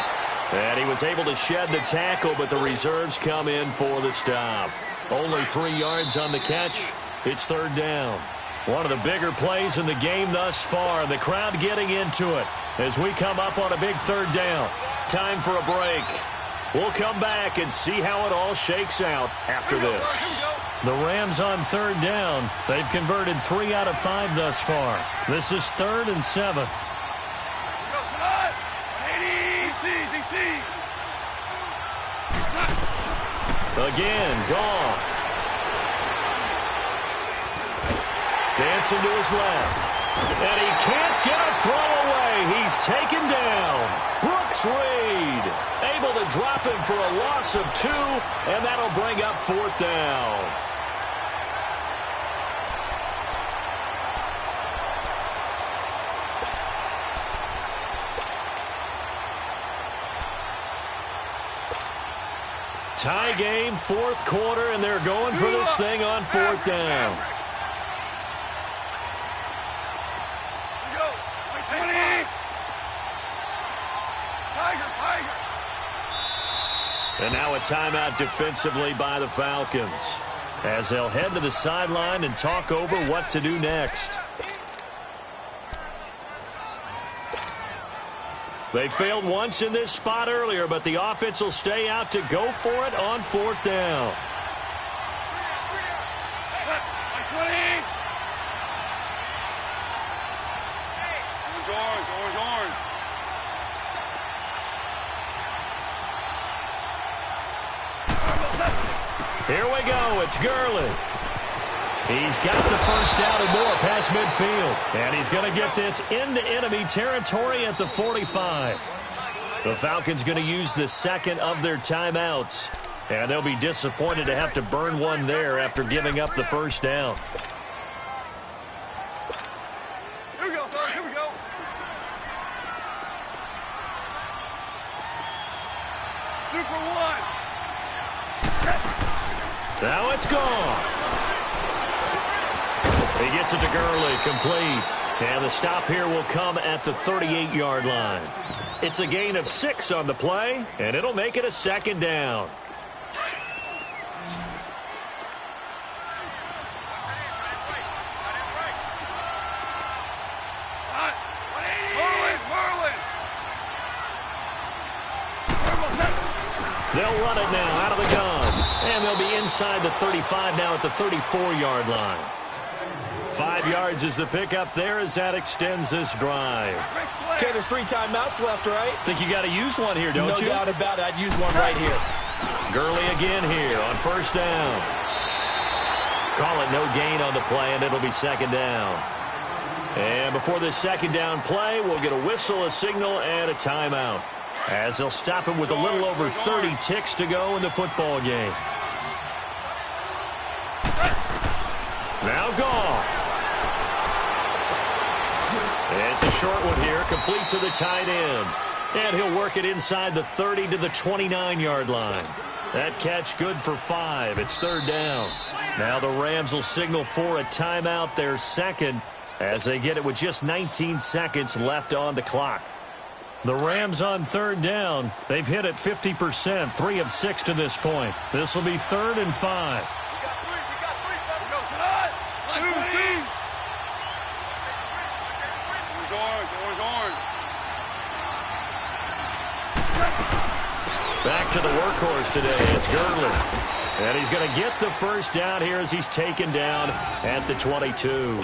Speaker 1: And he was able to shed the tackle, but the reserves come in for the stop. Only 3 yards on the catch. It's 3rd down. One of the bigger plays in the game thus far. The crowd getting into it as we come up on a big 3rd down. Time for a break. We'll come back and see how it all shakes out after this. The Rams on 3rd down. They've converted 3 out of 5 thus far. This is 3rd and 7. Again, Goff. Dancing to his left. And he can't get a throw away. He's taken down. Brooks Reed able to drop him for a loss of 2, and that'll bring up 4th down. Tie game, 4th quarter, and they're going for this thing on 4th down. And now a timeout defensively by the Falcons as they'll head to the sideline and talk over what to do next. They failed once in this spot earlier, but the offense will stay out to go for it on 4th down.
Speaker 3: Orange.
Speaker 1: Here we go. It's Gurley. He's got the first down and more past midfield. And he's going to get this into enemy territory at the 45. The Falcons going to use the second of their timeouts. And they'll be disappointed to have to burn one there after giving up the first down.
Speaker 3: Here we go, fellas. Here we go. Super one.
Speaker 1: Now it's gone. He gets it to Gurley, complete. And the stop here will come at the 38-yard line. It's a gain of 6 on the play, and it'll make it a second down. They'll run it now out of the gun. And they'll be inside the 35 now at the 34-yard line. 5 yards is the pickup there as that extends this drive.
Speaker 2: Okay, there's 3 timeouts left, right?
Speaker 1: Think you got to use one here, don't you?
Speaker 2: No doubt about it. I'd use one right here.
Speaker 1: Gurley again here on first down. Call it no gain on the play, and it'll be second down. And before this second down play, we'll get a whistle, a signal, and a timeout, as they'll stop it with a little over 30 ticks to go in the football game. Now gone. It's a short one here, complete to the tight end. And he'll work it inside the 30 to the 29-yard line. That catch good for 5. It's third down. Now the Rams will signal for a timeout, their second, as they get it with just 19 seconds left on the clock. The Rams on third down. They've hit it 50%, 3 of 6 to this point. This will be 3rd and 5. Back to the workhorse today. It's Gurley. And he's going to get the first down here as he's taken down at the 22.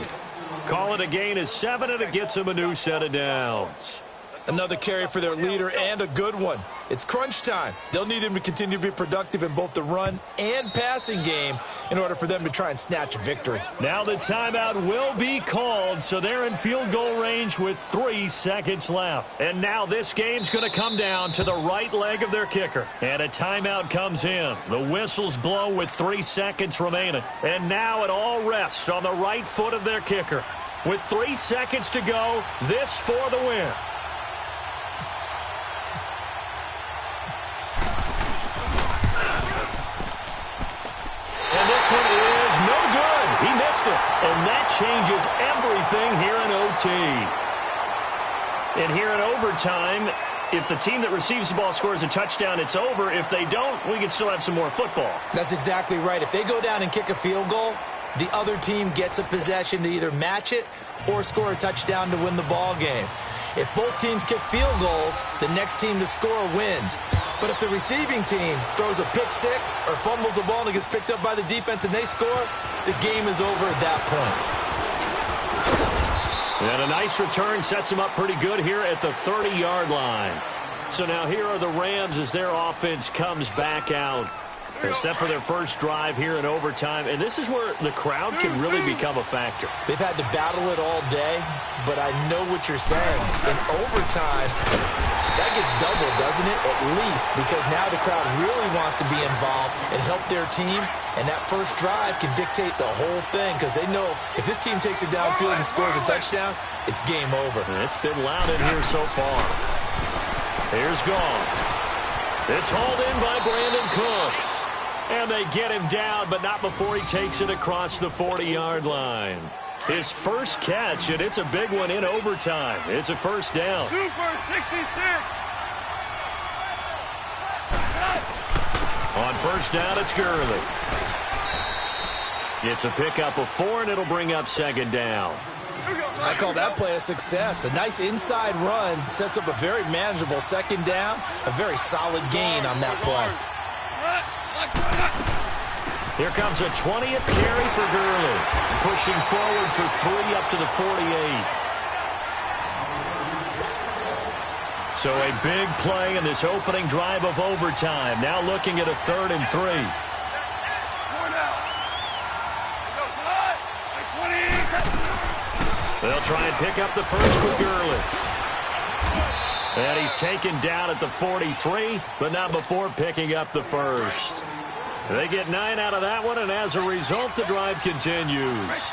Speaker 1: Call it a gain of 7, and it gets him a new set of downs.
Speaker 2: Another carry for their leader, and a good one. It's crunch time. They'll need him to continue to be productive in both the run and passing game in order for them to try and snatch a victory.
Speaker 1: Now the timeout will be called, so they're in field goal range with 3 seconds left. And now this game's going to come down to the right leg of their kicker. And a timeout comes in. The whistles blow with 3 seconds remaining. And now it all rests on the right foot of their kicker. With 3 seconds to go, this for the win. And this one is no good. He missed it. And that changes everything here in OT. And here in overtime, if the team that receives the ball scores a touchdown, it's over. If they don't, we can still have some more football.
Speaker 2: That's exactly right. If they go down and kick a field goal, the other team gets a possession to either match it or score a touchdown to win the ball game. If both teams kick field goals, the next team to score wins. But if the receiving team throws a pick six or fumbles the ball and it gets picked up by the defense and they score, the game is over at that point.
Speaker 1: And a nice return sets them up pretty good here at the 30-yard line. So now here are the Rams as their offense comes back out. They're set for their first drive here in overtime, and this is where the crowd can really become a factor.
Speaker 2: They've had to battle it all day, but I know what you're saying. In overtime, that gets doubled, doesn't it? At least, because now the crowd really wants to be involved and help their team, and that first drive can dictate the whole thing, because they know if this team takes it downfield and scores a touchdown, it's game over.
Speaker 1: And it's been loud in here so far. Here's Gone. It's hauled in by Brandon Cooks. And they get him down, but not before he takes it across the 40-yard line. His first catch, and it's a big one in overtime. It's a first down.
Speaker 3: Super 66.
Speaker 1: On first down, it's Gurley. It's a pickup of 4, and it'll bring up second down.
Speaker 2: I call that play a success. A nice inside run sets up a very manageable second down. A very solid gain on that play.
Speaker 1: Here comes a 20th carry for Gurley. Pushing forward for 3 up to the 48. So a big play in this opening drive of overtime. Now looking at a 3rd and 3. They'll try and pick up the first with Gurley. And he's taken down at the 43, but not before picking up the first. They get 9 out of that one, and as a result, the drive continues.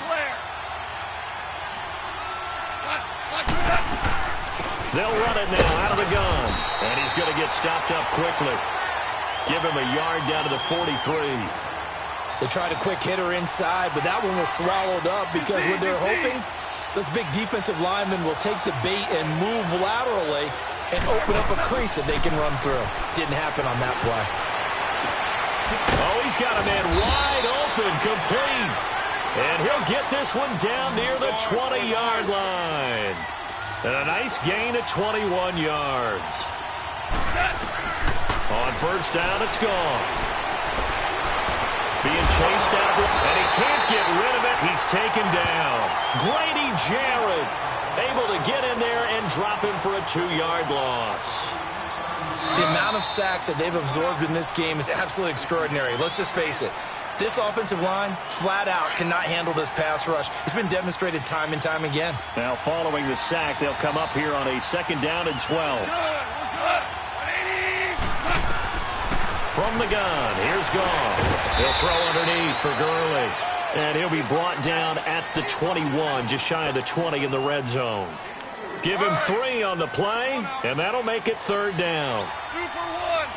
Speaker 1: They'll run it now out of the gun, and he's going to get stopped up quickly. Give him a yard down to the 43.
Speaker 2: They tried a quick hitter inside, but that one was swallowed up because what they're hoping, those big defensive linemen will take the bait and move laterally and open up a crease that they can run through. Didn't happen on that play.
Speaker 1: Oh, he's got a man wide open, complete. And he'll get this one down near the 20-yard line. And a nice gain at 21 yards. On first down, it's gone. Being chased out, and he can't get rid of it. He's taken down. Grady Jarrett able to get in there and drop him for a 2-yard loss.
Speaker 2: The amount of sacks that they've absorbed in this game is absolutely extraordinary. Let's just face it. This offensive line, flat out, cannot handle this pass rush. It's been demonstrated time and time again.
Speaker 1: Now, following the sack, they'll come up here on a 2nd down and 12. From the gun, here's Goff. He'll throw underneath for Gurley. And he'll be brought down at the 21, just shy of the 20 in the red zone. Give him 3 on the play, and that'll make it 3rd down.
Speaker 3: Super one.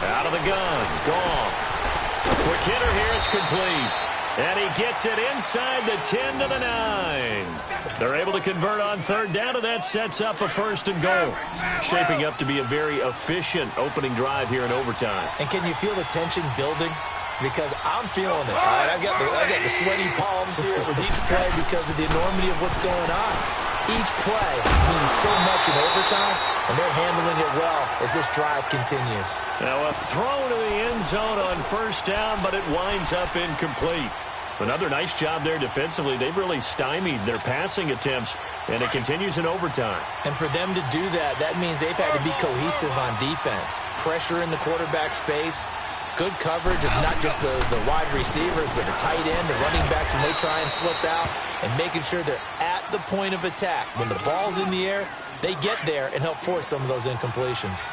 Speaker 1: Out of the gun, Goff. Quick hitter here, it's complete. And he gets it inside the 10 to the 9. They're able to convert on 3rd down, and that sets up a 1st and goal. Shaping up to be a very efficient opening drive here in overtime.
Speaker 2: And can you feel the tension building? Because I'm feeling it. All right, I've got the sweaty palms here with each play because of the enormity of what's going on. Each play means so much in overtime, and they're handling it well as this drive continues.
Speaker 1: Now a throw to the end zone on 1st down, but it winds up incomplete. Another nice job there defensively. They've really stymied their passing attempts, and it continues in overtime.
Speaker 2: And for them to do that, that means they've had to be cohesive on defense. Pressure in the quarterback's face, good coverage of not just the wide receivers, but the tight end, the running backs when they try and slip out, and making sure they're at the point of attack. When the ball's in the air, they get there and help force some of those incompletions.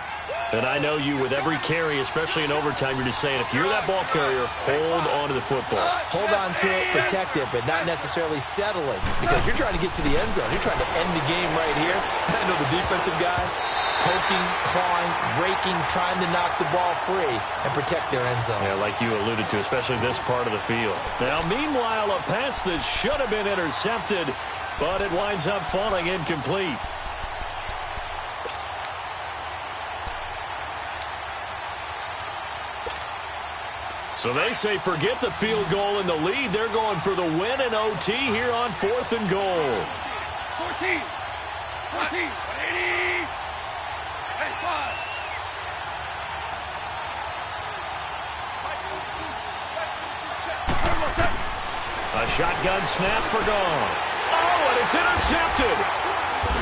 Speaker 1: And I know you, with every carry, especially in overtime, you're just saying, if you're that ball carrier, hold on to the football.
Speaker 2: Hold on to it, protect it, but not necessarily settling, because you're trying to get to the end zone. You're trying to end the game right here. I know the defensive guys poking, clawing, raking, trying to knock the ball free and protect their end zone.
Speaker 1: Yeah, like you alluded to, especially this part of the field. Now, meanwhile, a pass that should have been intercepted, but it winds up falling incomplete. So they say forget the field goal and the lead. They're going for the win in OT here on 4th and goal.
Speaker 3: 14. 14. 80. Hey, 5.
Speaker 1: A shotgun snap for Goff. Oh, and it's intercepted.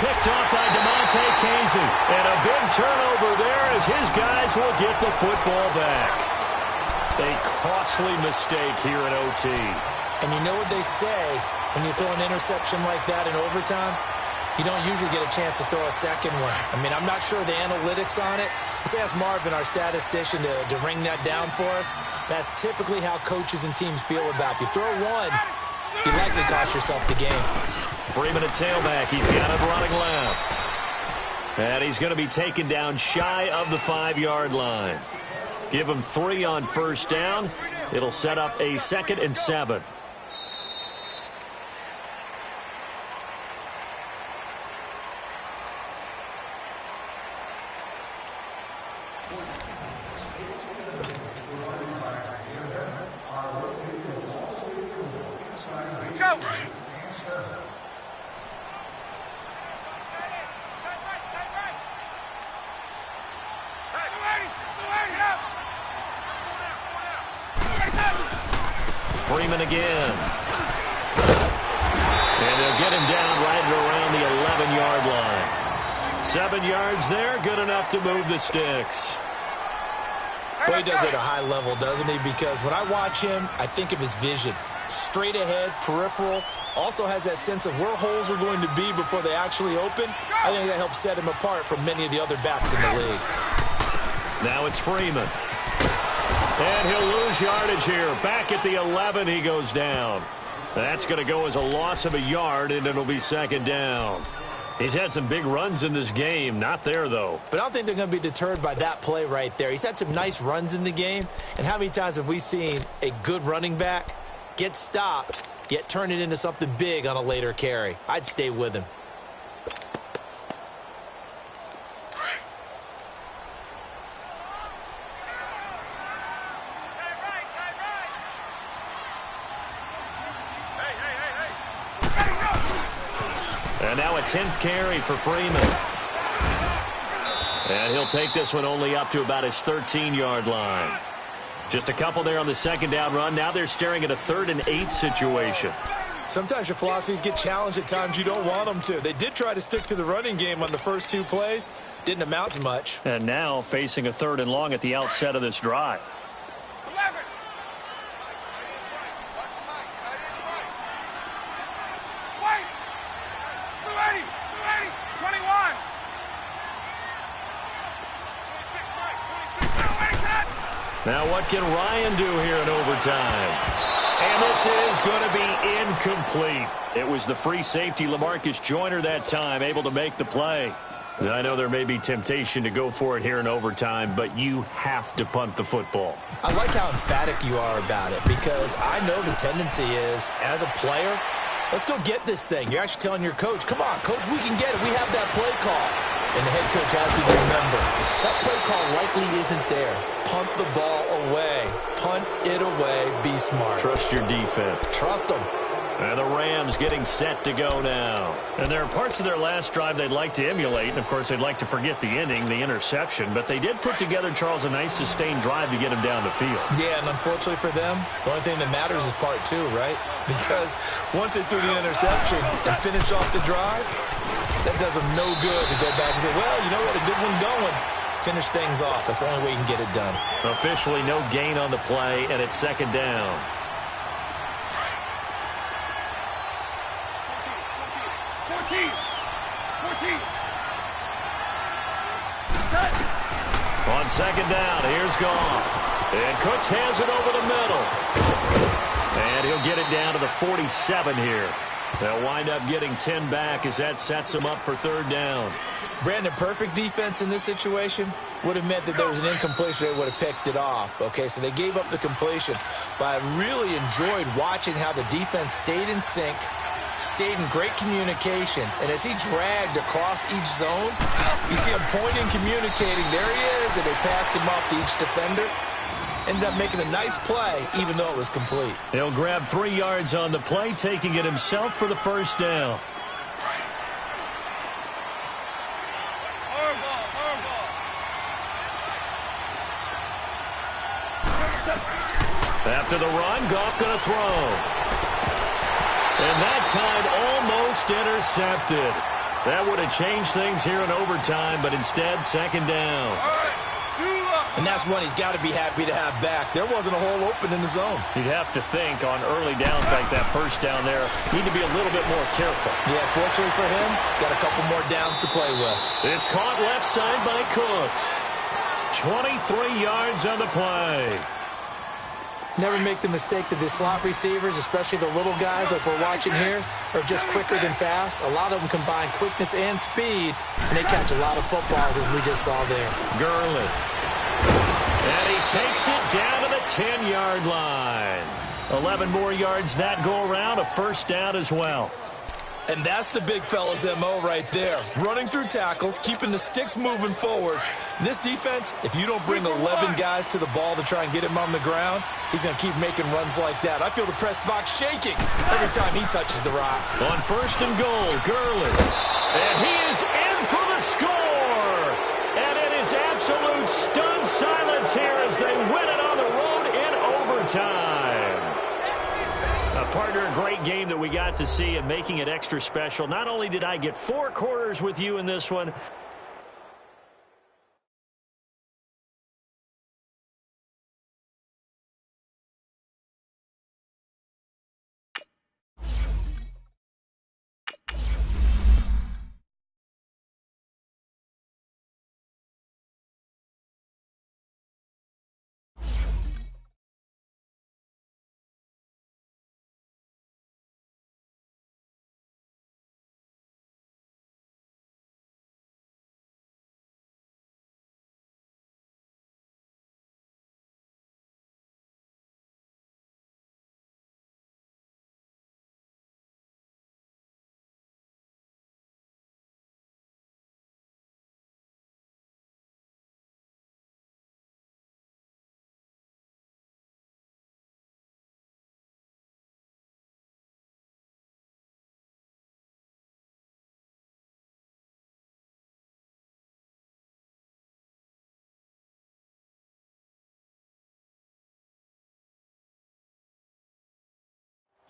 Speaker 1: Picked off by DeMonte Casey. And a big turnover there as his guys will get the football back. A costly mistake here in OT.
Speaker 2: And you know what they say, when you throw an interception like that in overtime, you don't usually get a chance to throw a second one. I mean, I'm not sure the analytics on it. Let's ask Marvin, our statistician, to ring that down for us. That's typically how coaches and teams feel about it. You throw one, you likely cost yourself the game.
Speaker 1: Freeman at tailback. He's got it running left. And he's going to be taken down shy of the 5-yard line. Give him 3 on 1st down. It'll set up a 2nd and 7.
Speaker 3: Go!
Speaker 1: Freeman again. And they'll get him down right around the 11-yard line. 7 yards there, good enough to move the sticks.
Speaker 2: Well, he does it at a high level, doesn't he? Because when I watch him, I think of his vision. Straight ahead, peripheral, also has that sense of where holes are going to be before they actually open. I think that helps set him apart from many of the other backs in the league.
Speaker 1: Now it's Freeman. And he'll lose yardage here. Back at the 11, he goes down. That's going to go as a loss of a yard, and it'll be second down. He's had some big runs in this game. Not there, though.
Speaker 2: But I don't think they're going to be deterred by that play right there. He's had some nice runs in the game. And how many times have we seen a good running back get stopped, yet turn it into something big on a later carry? I'd stay with him.
Speaker 1: And now a 10th carry for Freeman. And he'll take this one only up to about his 13-yard line. Just a couple there on the second down run. Now they're staring at a 3rd and 8 situation.
Speaker 2: Sometimes your philosophies get challenged at times you don't want them to. They did try to stick to the running game on the first 2 plays. Didn't amount to much.
Speaker 1: And now facing a 3rd and long at the outset of this drive.
Speaker 3: 11. Wait. 280. 21. 26.
Speaker 1: Now what can Ryan do here in overtime? And this is going to be incomplete. It was the free safety, LaMarcus Joyner, that time, able to make the play. I know there may be temptation to go for it here in overtime, but you have to punt the football.
Speaker 2: I like how emphatic you are about it, because I know the tendency is, as a player, let's go get this thing. You're actually telling your coach, come on, coach, we can get it. We have that play call. And the head coach has to remember, that play call likely isn't there. Punt the ball away. Punt it away. Be smart.
Speaker 1: Trust your defense.
Speaker 2: Trust them.
Speaker 1: And the Rams getting set to go now. And there are parts of their last drive they'd like to emulate. And, of course, they'd like to forget the ending, the interception. But they did put together, Charles, a nice sustained drive to get him down the field.
Speaker 2: Yeah, and unfortunately for them, the only thing that matters is part 2, right? Because once they threw the interception and finished off the drive, that does them no good to go back and say, well, you know, we had a good one going. Finish things off. That's the only way you can get it done.
Speaker 1: Officially no gain on the play, and it's second down.
Speaker 3: 14.
Speaker 1: On second down, here's Goff. And Cooks has it over the middle. And he'll get it down to the 47 here. They'll wind up getting 10 back as that sets them up for third down.
Speaker 2: Brandon, perfect defense in this situation would have meant that there was an incompletion. They would have picked it off. Okay, so they gave up the completion. But I really enjoyed watching how the defense stayed in sync, stayed in great communication. And as he dragged across each zone, you see him pointing, communicating. There he is, and they passed him off to each defender. Ended up making a nice play, even though it was complete.
Speaker 1: He'll grab 3 yards on the play, taking it himself for the first down. After the run, Goff going to throw. And that time almost intercepted. That would have changed things here in overtime, but instead, second down.
Speaker 2: And that's one he's got to be happy to have back. There wasn't a hole open in the zone.
Speaker 1: You'd have to think on early downs like that first down there, need to be a little bit more careful.
Speaker 2: Yeah, fortunately for him, got a couple more downs to play with.
Speaker 1: It's caught left side by Cooks. 23 yards on the play.
Speaker 2: Never make the mistake that the slot receivers, especially the little guys like we're watching here, are just quicker than fast. A lot of them combine quickness and speed, and they catch a lot of footballs, as we just saw there.
Speaker 1: Gurley. And he takes it down to the 10-yard line. 11 more yards that go around, a first down as well.
Speaker 2: And that's the big fella's MO right there. Running through tackles, keeping the sticks moving forward. This defense, if you don't bring 11 guys to the ball to try and get him on the ground, he's going to keep making runs like that. I feel the press box shaking every time he touches the rock.
Speaker 1: On first and goal, Gurley. And he is in for the score. And it is absolute stunned silence here as they win it on the road in overtime. Partner, a great game that we got to see and making it extra special. Not only did I get 4 quarters with you in this one,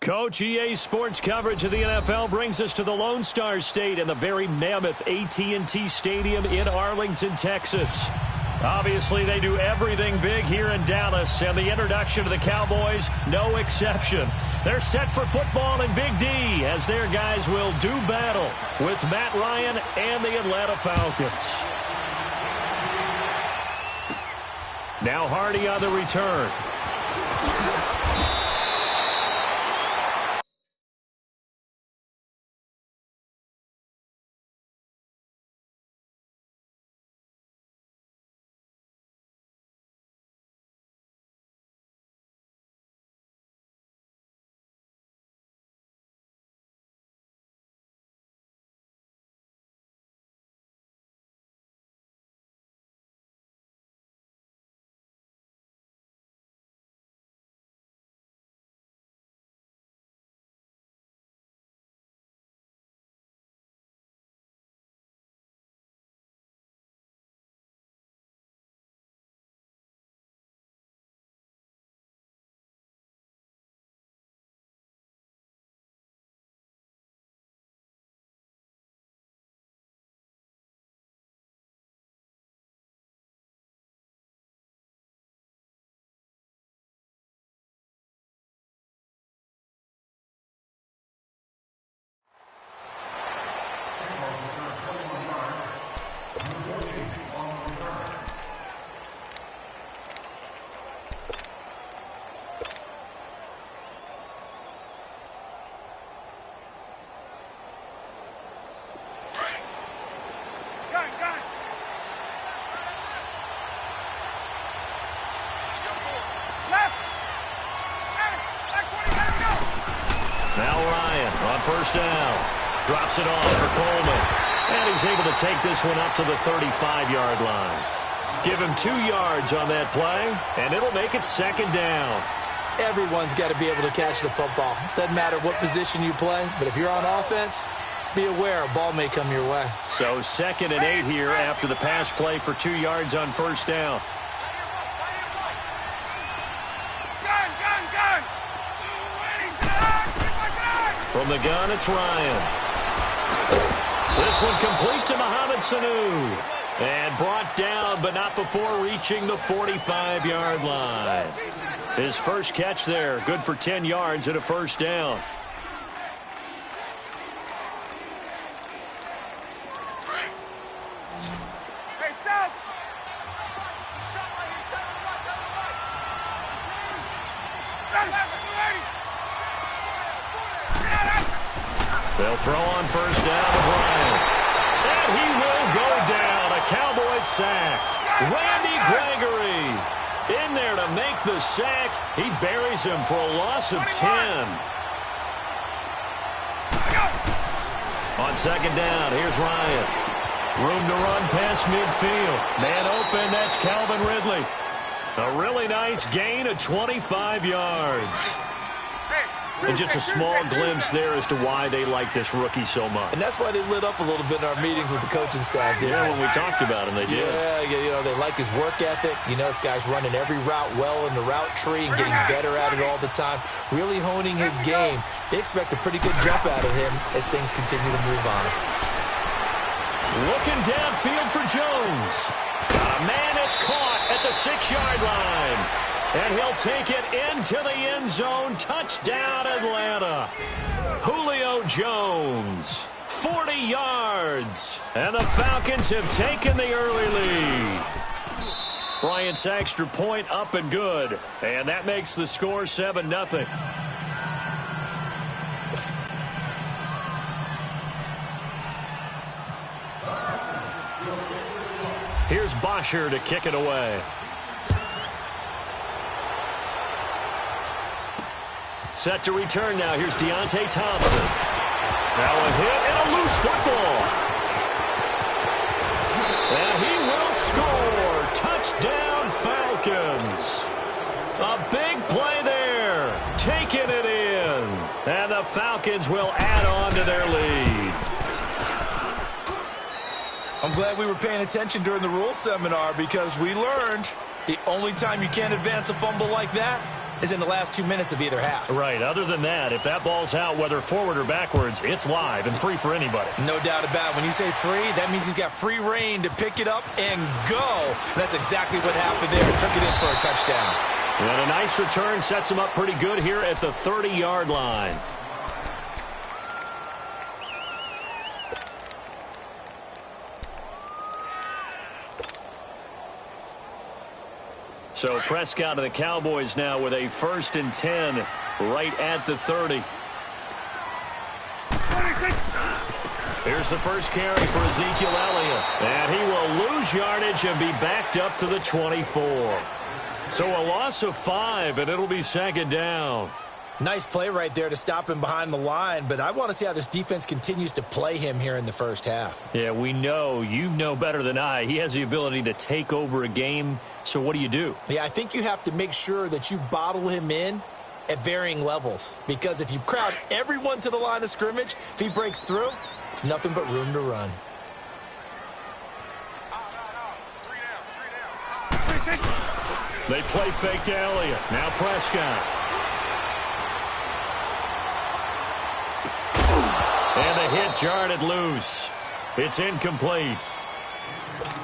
Speaker 1: Coach, EA Sports coverage of the NFL brings us to the Lone Star State and the very mammoth AT&T Stadium in Arlington, Texas. Obviously, they do everything big here in Dallas, and the introduction to the Cowboys, no exception. They're set for football in Big D as their guys will do battle with Matt Ryan and the Atlanta Falcons. Now Hardy on the return. Now Ryan on first down. Drops it off for Coleman. And he's able to take this one up to the 35-yard line. Give him 2 yards on that play, and it'll make it second down.
Speaker 2: Everyone's got to be able to catch the football. Doesn't matter what position you play, but if you're on offense, be aware a ball may come your way.
Speaker 1: So 2nd and 8 here after the pass play for 2 yards on first down. From the gun, it's Ryan. This one complete to Mohamed Sanu. And brought down, but not before reaching the 45-yard line. His first catch there, good for 10 yards and a first down. They'll throw on first down to Bryant. And he will go down. A Cowboys sack. Randy Gregory in there to make the sack. He buries him for a loss of 10. On second down, here's Ryan. Room to run past midfield. Man open, that's Calvin Ridley. A really nice gain of 25 yards. And just a small glimpse there as to why they like this rookie so much.
Speaker 2: And that's why they lit up a little bit in our meetings with the coaching staff.
Speaker 1: Yeah, when we talked about him, they did.
Speaker 2: Yeah, you know, they like his work ethic. You know, this guy's running every route well in the route tree and getting better at it all the time. Really honing his game. They expect a pretty good jump out of him as things continue to move on.
Speaker 1: Looking downfield for Jones. Man, it's caught at the 6-yard line. And he'll take it into the end zone. Touchdown, Atlanta. Julio Jones, 40 yards. And the Falcons have taken the early lead. Bryant's extra point up and good. And that makes the score 7-0. Here's Bosher to kick it away. Set to return now. Here's Deontay Thompson. Now a hit and a loose football. And he will score. Touchdown, Falcons. A big play there. Taking it in. And the Falcons will add on to their lead.
Speaker 2: I'm glad we were paying attention during the rules seminar because we learned the only time you can't advance a fumble like that is in the last 2 minutes of either half.
Speaker 1: Right. Other than that, if that ball's out, whether forward or backwards, it's live and free for anybody.
Speaker 2: No doubt about it. When you say free, that means he's got free reign to pick it up and go. And that's exactly what happened there. Took it in for a touchdown.
Speaker 1: And a nice return sets him up pretty good here at the 30-yard line. So Prescott and the Cowboys now with a 1st and 10 right at the 30. Here's the first carry for Ezekiel Elliott. And he will lose yardage and be backed up to the 24. So a loss of 5, and it'll be 2nd down.
Speaker 2: Nice play right there to stop him behind the line, but I want to see how this defense continues to play him here in the first half.
Speaker 1: Yeah, we know. You know better than I. He has the ability to take over a game, so what do?
Speaker 2: Yeah, I think you have to make sure that you bottle him in at varying levels, because if you crowd everyone to the line of scrimmage, if he breaks through, it's nothing but room to run.
Speaker 1: They play fake to Elliott. Now Prescott. And the hit jarred loose. It's incomplete.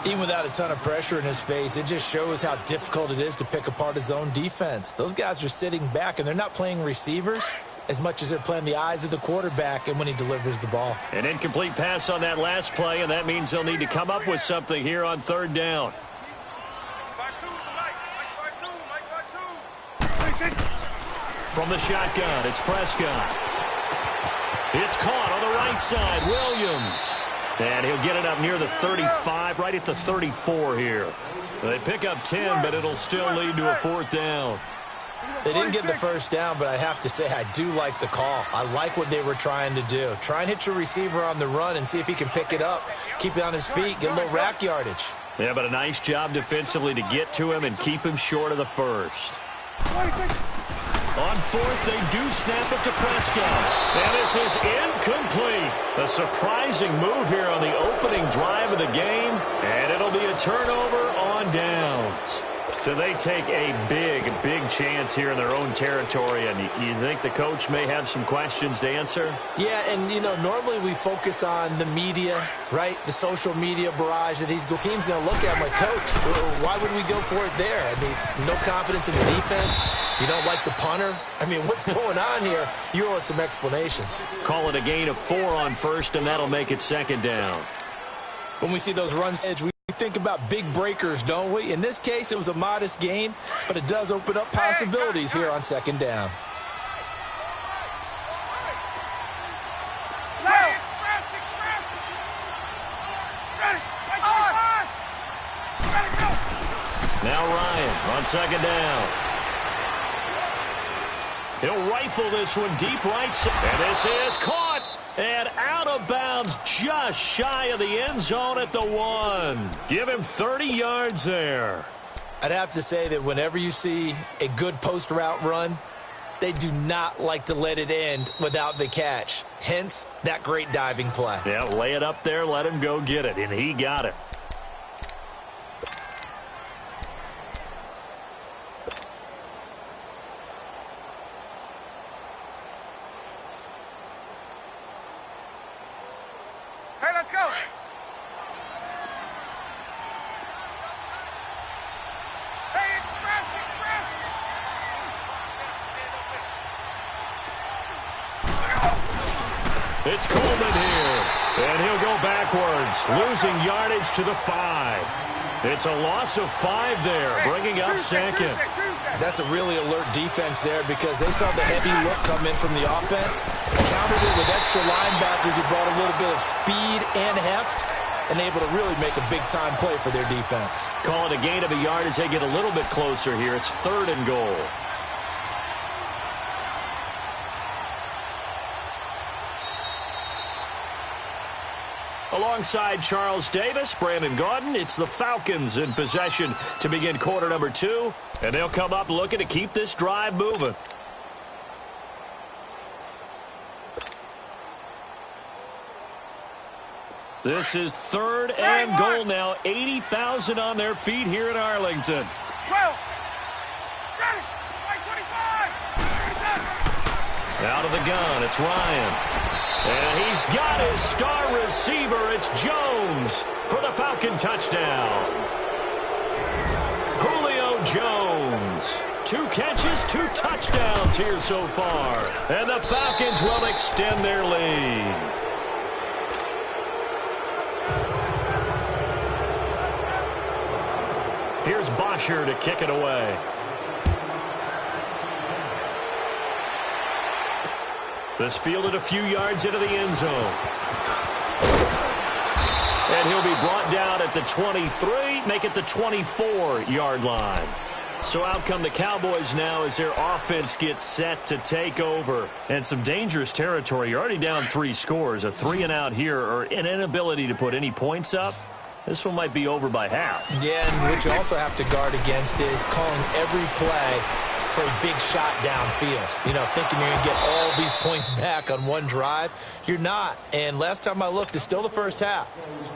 Speaker 2: Even without a ton of pressure in his face, it just shows how difficult it is to pick apart his own defense. Those guys are sitting back, and they're not playing receivers as much as they're playing the eyes of the quarterback and when he delivers the ball.
Speaker 1: An incomplete pass on that last play, and that means they'll need to come up with something here on 3rd down. From the shotgun, it's Prescott. It's caught on the right side, Williams. And he'll get it up near the 35, right at the 34 here. They pick up 10, but it'll still lead to a 4th down.
Speaker 2: They didn't get the first down, but I have to say I do like the call. I like what they were trying to do. Try and hit your receiver on the run and see if he can pick it up, keep it on his feet, get a little rack yardage.
Speaker 1: Yeah, but a nice job defensively to get to him and keep him short of the first. On 4th, they do snap it to Prescott. And this is incomplete. A surprising move here on the opening drive of the game. And it'll be a turnover on downs. So they take a big chance here in their own territory. And you think the coach may have some questions to answer?
Speaker 2: Yeah, and, you know, normally we focus on the media, right? The social media barrage that team's going to look at him like, Coach, why would we go for it there? I mean, no confidence in the defense. You don't like the punter? I mean, what's going on here? You owe us some explanations.
Speaker 1: Call it a gain of 4 on 1st, and that'll make it 2nd down.
Speaker 2: When we see those runs, we think about big breakers, don't we? In this case, it was a modest gain, but it does open up possibilities here on 2nd down.
Speaker 1: Now Ryan on 2nd down. He'll rifle this one deep right side. And this is caught and out of bounds just shy of the end zone at the 1. Give him 30 yards there.
Speaker 2: I'd have to say that whenever you see a good post route run, they do not like to let it end without the catch. Hence, that great diving play.
Speaker 1: Yeah, lay it up there, let him go get it, and he got it. It's Coleman here, and he'll go backwards, losing yardage to the 5. It's a loss of 5 there, bringing up 2nd.
Speaker 2: That's a really alert defense there because they saw the heavy look come in from the offense, countered it with extra linebackers who brought a little bit of speed and heft, and able to really make a big-time play for their defense.
Speaker 1: Call it a gain of a yard as they get a little bit closer here. It's 3rd and goal. Alongside Charles Davis, Brandon Gaudin, it's the Falcons in possession to begin quarter number 2. And they'll come up looking to keep this drive moving. This is 3rd and goal now. 80,000 on their feet here in Arlington.
Speaker 3: 12. Ready. 25.
Speaker 1: Out of the gun, it's Ryan. And he's got his star receiver. It's Jones for the Falcon touchdown. Julio Jones. 2 catches, 2 touchdowns here so far. And the Falcons will extend their lead. Here's Bosher to kick it away. This fielded a few yards into the end zone. And he'll be brought down at the 23, make it the 24-yard line. So out come the Cowboys now as their offense gets set to take over. And some dangerous territory. You're already down 3 scores. A 3-and-out here or an inability to put any points up. This one might be over by half.
Speaker 2: Yeah, and what you also have to guard against is calling every play for a big shot downfield. You know, thinking you're going to get all these points back on one drive. You're not. And last time I looked, it's still the first half.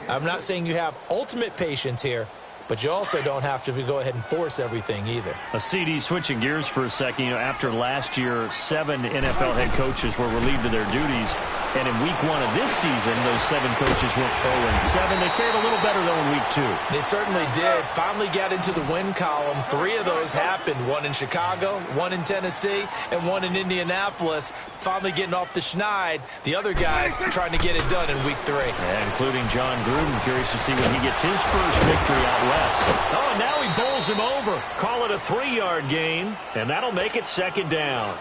Speaker 2: I'm not saying you have ultimate patience here, but you also don't have to go ahead and force everything either.
Speaker 1: A CD switching gears for a second. You know, after last year, 7 NFL head coaches were relieved of their duties. And in week 1 of this season, those 7 coaches went 0-7. They fared a little better, though, in week 2.
Speaker 2: They certainly did. Finally got into the win column. 3 of those happened. 1 in Chicago, 1 in Tennessee, and 1 in Indianapolis. Finally getting off the schneid. The other guys trying to get it done in week 3.
Speaker 1: Yeah, including John Gruden. Curious to see when he gets his first victory out west. Oh, and now he bowls him over. Call it a 3-yard gain, and that'll make it 2nd down.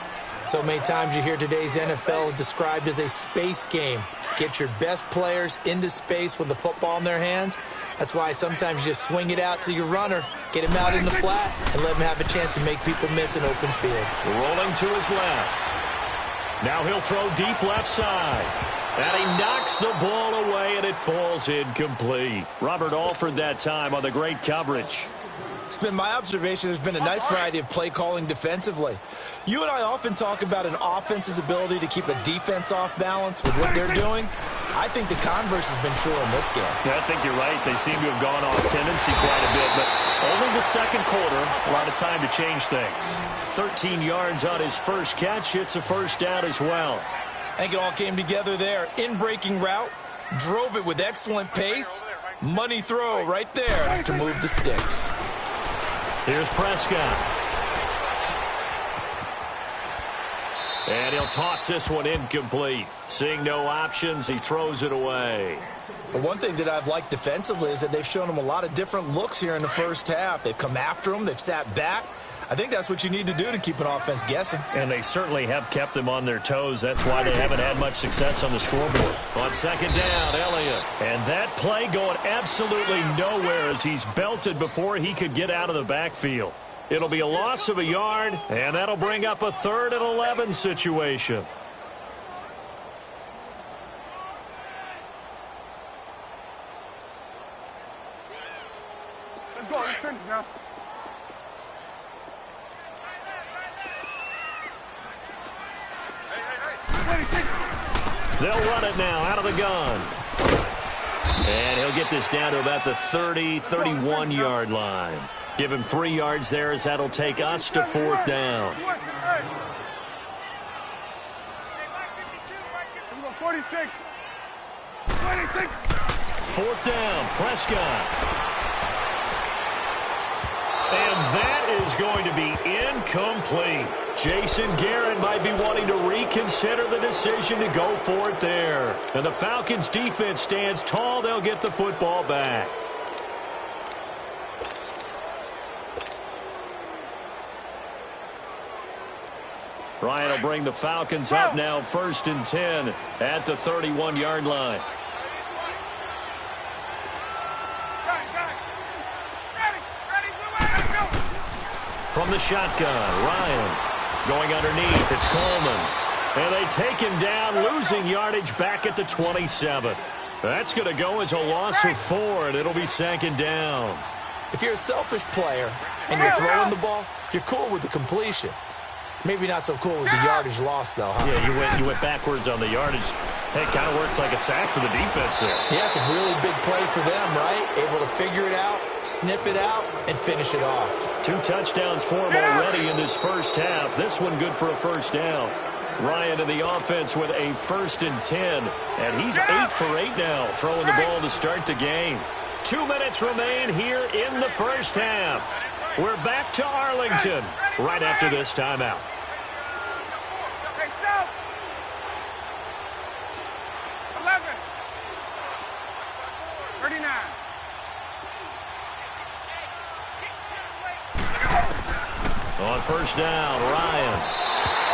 Speaker 2: So many times you hear today's NFL described as a space game. Get your best players into space with the football in their hands. That's why sometimes you just swing it out to your runner, get him out in the flat, and let him have a chance to make people miss an open field.
Speaker 1: Rolling to his left. Now he'll throw deep left side. And he knocks the ball away, and it falls incomplete. Robert Alford that time on the great coverage.
Speaker 2: It's been my observation there's been a nice variety of play calling defensively. You and I often talk about an offense's ability to keep a defense off balance with what they're doing. I think the converse has been true in this game.
Speaker 1: Yeah, I think you're right. They seem to have gone off tendency quite a bit, but only the 2nd quarter, a lot of time to change things. 13 yards on his first catch. It's a 1st down as well.
Speaker 2: I think it all came together there. In-breaking route, drove it with excellent pace. Money throw right there to move the sticks.
Speaker 1: Here's Prescott. And he'll toss this one incomplete. Seeing no options, he throws it away.
Speaker 2: Well, one thing that I've liked defensively is that they've shown him a lot of different looks here in the first half. They've come after him. They've sat back. I think that's what you need to do to keep an offense guessing.
Speaker 1: And they certainly have kept them on their toes. That's why they haven't had much success on the scoreboard. On 2nd down, Elliott. And that play going absolutely nowhere as he's belted before he could get out of the backfield. It'll be a loss of a yard, and that'll bring up a 3rd and 11 situation.
Speaker 3: Let's go. Let's finish now.
Speaker 1: They'll run it now out of the gun. And he'll get this down to about the 30, 31-yard line. Give him 3 yards there as that'll take us to 4th down.
Speaker 3: 46. 26.
Speaker 1: 4th down, Prescott. And that is going to be incomplete. Jason Garrett might be wanting to reconsider the decision to go for it there. And the Falcons defense stands tall. They'll get the football back. Ryan will bring the Falcons up now 1st and 10 at the 31-yard line. From the shotgun, Ryan going underneath. It's Coleman. And they take him down, losing yardage back at the 27. That's going to go as a loss of 4, and it'll be 2nd down.
Speaker 2: If you're a selfish player and you're throwing the ball, you're cool with the completion. Maybe not so cool with the yardage loss, though, huh?
Speaker 1: Yeah, you went backwards on the yardage. Hey, it kind of works like a sack for the defense there.
Speaker 2: Yeah, it's a really big play for them, right? Able to figure it out, sniff it out, and finish it off.
Speaker 1: 2 touchdowns for him already in this first half. This one good for a 1st down. Ryan to the offense with a 1st and 10. And he's 8 for 8 now, throwing the ball to start the game. 2 minutes remain here in the first half. We're back to Arlington right after this timeout.
Speaker 3: 11. 39.
Speaker 1: On first down, Ryan.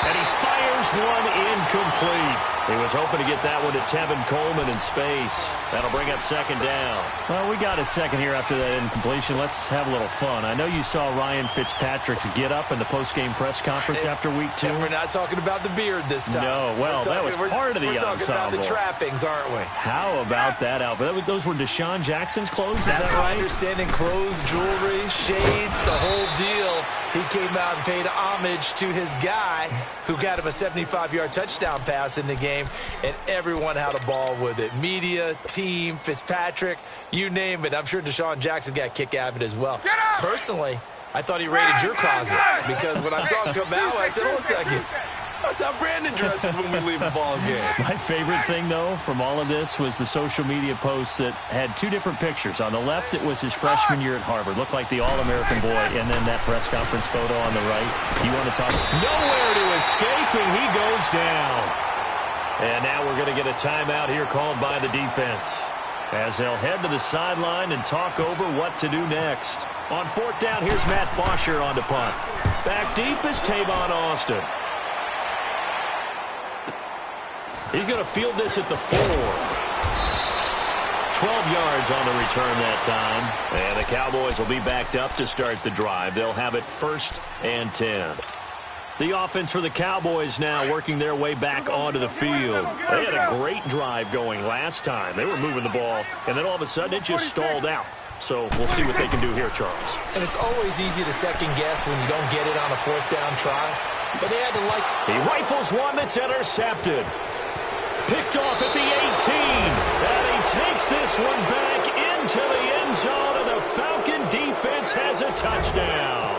Speaker 1: And he fires one incomplete. He was hoping to get that one to Tevin Coleman in space. That'll bring up 2nd down. Well, we got a second here after that incompletion. Let's have a little fun. I know you saw Ryan Fitzpatrick's get up in the post-game press conference after week 2.
Speaker 2: And we're not talking about the beard this time.
Speaker 1: No, well, that was part of the ensemble.
Speaker 2: We're talking about the trappings, aren't we?
Speaker 1: How about that outfit? Those were Deshaun Jackson's clothes, is that right?
Speaker 2: Understanding clothes, jewelry, shades, the whole deal. He came out and paid homage to his guy who got him a 75-yard touchdown pass in the game, and everyone had a ball with it. Media, team, Fitzpatrick, you name it. I'm sure Deshaun Jackson got a kick out of it as well. Personally, I thought he raided your closet because when I saw him come out, I said, hold a second. That's how Brandon dresses when we leave the ball game.
Speaker 1: My favorite thing, though, from all of this was the social media posts that had 2 different pictures. On the left, it was his freshman year at Harvard. Looked like the All-American boy. And then that press conference photo on the right. You want to talk? Nowhere to escape, and he goes down. And now we're going to get a timeout here called by the defense, as they'll head to the sideline and talk over what to do next. On 4th down, here's Matt Bosher on to punt. Back deep is Tavon Austin. He's going to field this at the 4. 12 yards on the return that time. And the Cowboys will be backed up to start the drive. They'll have it 1st and 10. The offense for the Cowboys now working their way back onto the field. They had a great drive going last time. They were moving the ball, and then all of a sudden it just stalled out. So we'll see what they can do here, Charles.
Speaker 2: And it's always easy to second guess when you don't get it on a 4th down try. But they had to
Speaker 1: He rifles one that's intercepted. Picked off at the 18. And he takes this one back into the end zone, and the Falcon defense has a touchdown.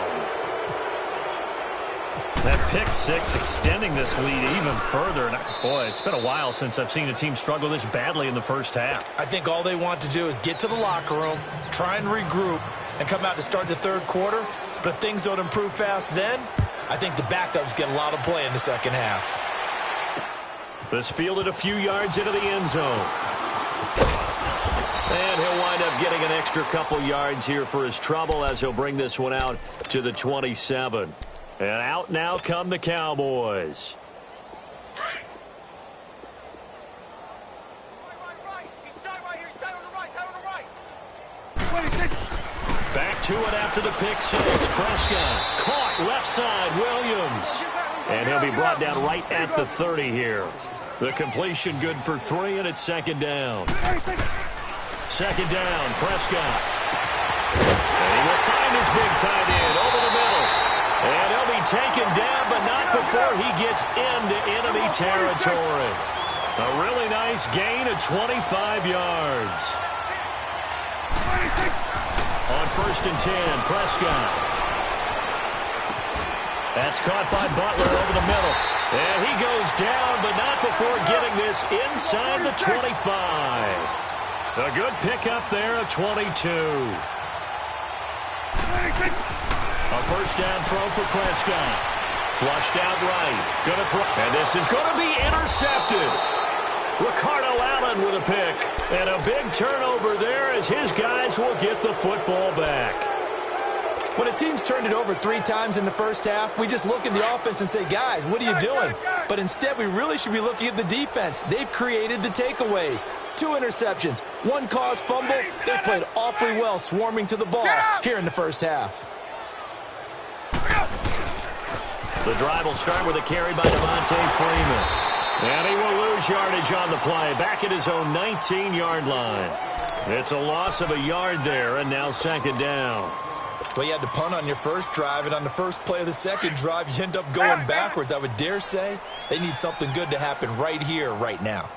Speaker 1: That pick 6 extending this lead even further. And boy, it's been a while since I've seen a team struggle this badly in the first half.
Speaker 2: I think all they want to do is get to the locker room, try and regroup, and come out to start the 3rd quarter. But if things don't improve fast then, I think the backups get a lot of play in the 2nd half.
Speaker 1: This fielded a few yards into the end zone. And he'll wind up getting an extra couple yards here for his trouble as he'll bring this one out to the 27. And out now come the Cowboys. Back to it after the pick 6. Prescott caught left side, Williams. And he'll be brought down right at the 30 here. The completion good for 3, and it's 2nd down. 2nd down, Prescott. And he will find his big tight end over the middle. And he'll be taken down, but not before he gets into enemy territory. A really nice gain of 25 yards. On 1st and 10, Prescott. That's caught by Butler over the middle. And he goes down, but not before getting this inside the 25. A good pickup there of 22. A 1st down throw for Prescott. Flushed out right. Gonna throw. And this is going to be intercepted. Ricardo Allen with a pick. And a big turnover there as his guys will get the football back.
Speaker 2: When a team's turned it over 3 times in the first half, we just look at the offense and say, guys, what are you doing? But instead, we really should be looking at the defense. They've created the takeaways. 2 interceptions, 1 caused fumble. They played awfully well swarming to the ball here in the first half.
Speaker 1: The drive will start with a carry by Devontae Freeman. And he will lose yardage on the play, back at his own 19-yard line. It's a loss of a yard there, and now 2nd down.
Speaker 2: Well, you had to punt on your first drive, and on the first play of the 2nd drive, you end up going backwards. I would dare say they need something good to happen right here, right now.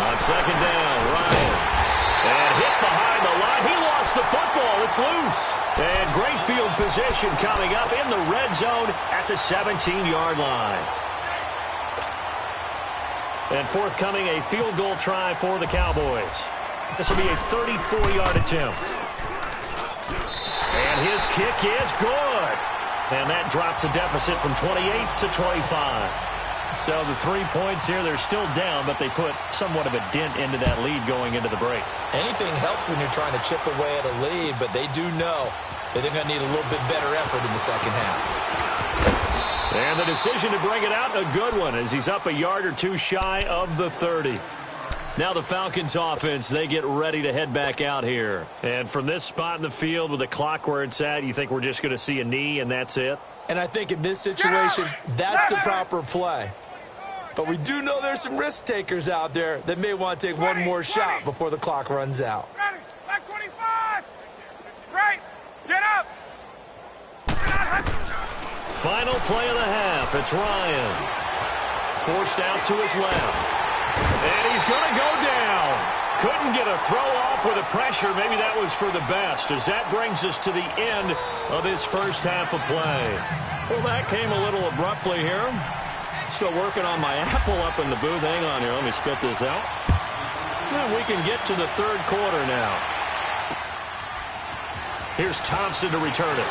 Speaker 2: On
Speaker 1: 2nd down, Ryan. And hit behind the line. He lost the football. It's loose. And great field position coming up in the red zone at the 17-yard line. And forthcoming, a field goal try for the Cowboys. This will be a 34-yard attempt. And his kick is good. And that drops a deficit from 28 to 25. So the 3 points here, they're still down, but they put somewhat of a dent into that lead going into the break.
Speaker 2: Anything helps when you're trying to chip away at a lead, but they do know that they're going to need a little bit better effort in the second half.
Speaker 1: And the decision to bring it out, a good one, as he's up a yard or two shy of the 30. Now the Falcons offense, they get ready to head back out here. And from this spot in the field with the clock where it's at, you think we're just going to see a knee and that's it?
Speaker 2: And I think in this situation, that's the proper play. But we do know there's some risk takers out there that may want to take one more shot before the clock runs out.
Speaker 3: Ready, back 25. Right, get up.
Speaker 1: Final play of the half. It's Ryan. Forced out to his left. And he's going to go down. Couldn't get a throw off with the pressure. Maybe that was for the best, as that brings us to the end of this first half of play. Well, that came a little abruptly here. Still working on my apple up in the booth. Hang on here. Let me spit this out. And we can get to the third quarter now. Here's Thompson to return it.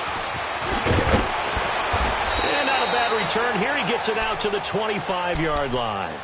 Speaker 1: And not a bad return here. He gets it out to the 25-yard line.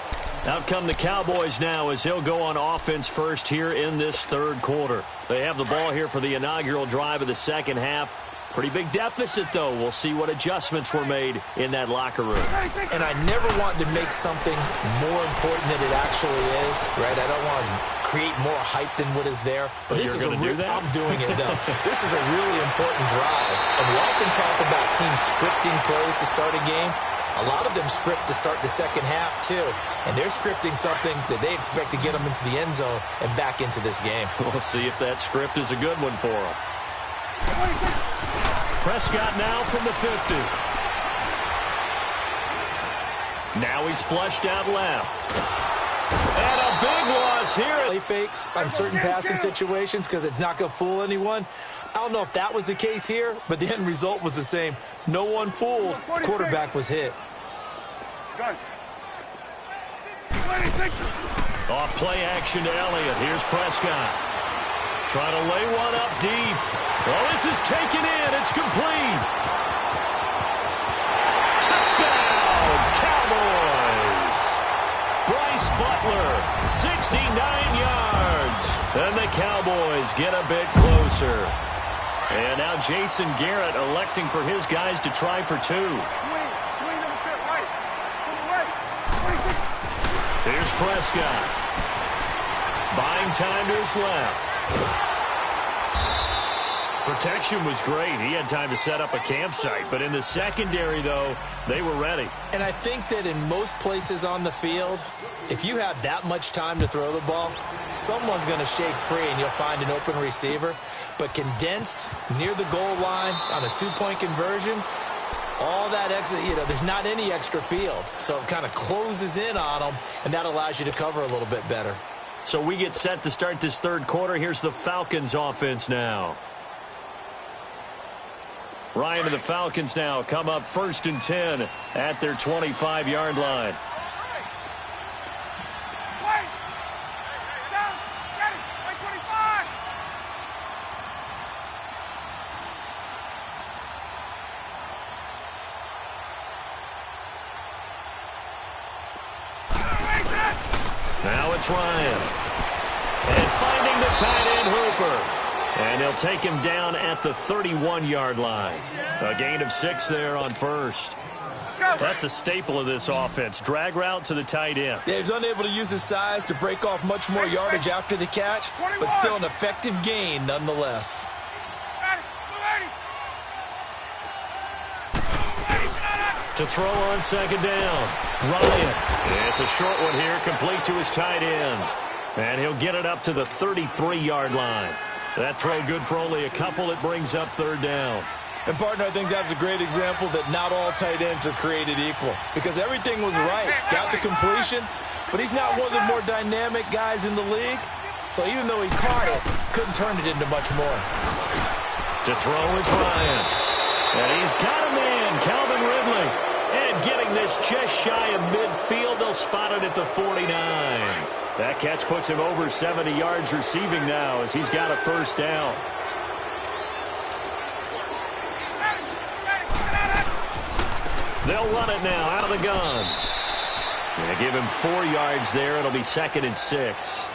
Speaker 1: Out come the Cowboys now as he'll go on offense first here in this third quarter. They have the ball here for the inaugural drive of the second half. Pretty big deficit, though. We'll see what adjustments were made in that locker room.
Speaker 2: And I never want to make something more important than it actually is, right? I don't want to create more hype than what is there. But this is I'm doing it, though. This is a really important drive. And we often talk about teams scripting plays to start a game. A lot of them script to start the second half, too. And they're scripting something that they expect to get them into the end zone and back into this game.
Speaker 1: We'll see if that script is a good one for them. Prescott now from the 50. Now he's flushed out left. And a big loss here.
Speaker 2: Play fakes on certain passing situations because it's not going to fool anyone. I don't know if that was the case here, but the end result was the same. No one fooled. Quarterback was hit.
Speaker 1: Off play action to Elliott. Here's Prescott. Trying to lay one up deep. Well, this is taken in. It's complete. Touchdown, Cowboys. Bryce Butler, 69 yards. And the Cowboys get a bit closer. And now Jason Garrett electing for his guys to try for two. Here's Prescott. Buying time to his left. Protection was great. He had time to set up a campsite. But in the secondary, though, they were ready.
Speaker 2: And I think that in most places on the field, if you have that much time to throw the ball, someone's going to shake free and you'll find an open receiver. But condensed near the goal line on a two-point conversion, all that extra, there's not any extra field. So it kind of closes in on them, and that allows you to cover a little bit better.
Speaker 1: So we get set to start this third quarter. Here's the Falcons offense now. Ryan and the Falcons now come up 1st and 10 at their 25-yard line. Now it's Ryan. And finding the tight end Hooper. And they'll take him down at the 31-yard line. A gain of 6 there on first. That's a staple of this offense. Drag route to the tight end.
Speaker 2: Yeah, he's unable to use his size to break off much more yardage after the catch, but still an effective gain nonetheless.
Speaker 1: To throw on second down. Ryan. It's a short one here, complete to his tight end. And he'll get it up to the 33-yard line. That throw good for only a couple. It brings up third down.
Speaker 2: And, partner, I think that's a great example that not all tight ends are created equal. Because everything was right. Got the completion, but he's not one of the more dynamic guys in the league. So even though he caught it, couldn't turn it into much more.
Speaker 1: To throw is Ryan. And he's got a man, Calvin Ridley. And getting this just shy of midfield, they'll spot it at the 49. That catch puts him over 70 yards receiving now as he's got a first down. They'll run it now out of the gun. They give him 4 yards there. It'll be 2nd and 6.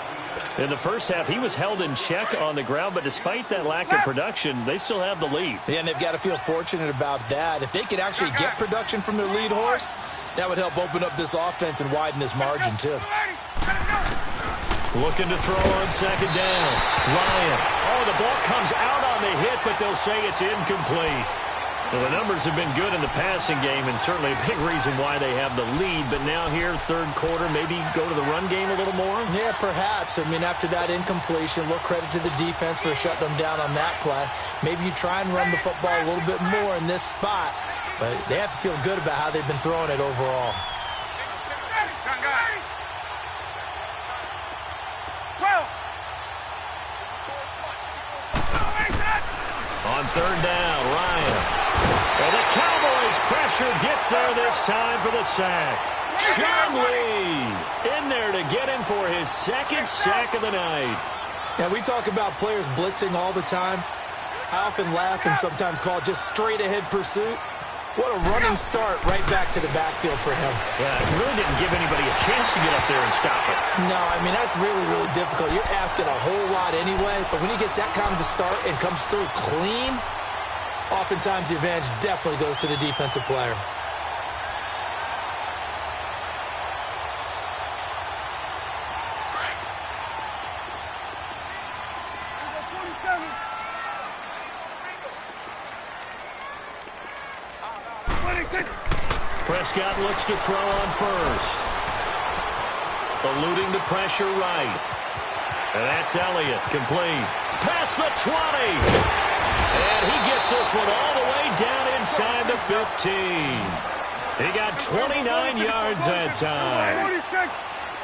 Speaker 1: In the first half, he was held in check on the ground, but despite that lack of production, they still have the lead.
Speaker 2: Yeah, and they've got to feel fortunate about that. If they could actually get production from their lead horse, that would help open up this offense and widen this margin, too.
Speaker 1: Looking to throw on 2nd down. Ryan. Oh, the ball comes out on the hit, but they'll say it's incomplete. Well, the numbers have been good in the passing game, and certainly a big reason why they have the lead. But now here, third quarter, maybe go to the run game a little more?
Speaker 2: Yeah, perhaps. I mean, after that incompletion, a little credit to the defense for shutting them down on that play. Maybe you try and run the football a little bit more in this spot. But they have to feel good about how they've been throwing it overall.
Speaker 1: On 3rd down, Ryan. And the Cowboys pressure gets there this time for the sack. Sean Lee in there to get him for his 2nd sack of the night.
Speaker 2: Now, we talk about players blitzing all the time. I often laugh and sometimes call it just straight-ahead pursuit. What a running start right back to the backfield for him.
Speaker 1: Yeah, he really didn't give anybody a chance to get up there and stop it.
Speaker 2: No, I mean, that's really, really difficult. You're asking a whole lot anyway, but when he gets that kind of a start and comes through clean, oftentimes the advantage definitely goes to the defensive player.
Speaker 1: Prescott looks to throw on first. Eluding the pressure right. And that's Elliott, complete. Past the 20. And he gets this one all the way down inside the 15. He got 29 yards that time.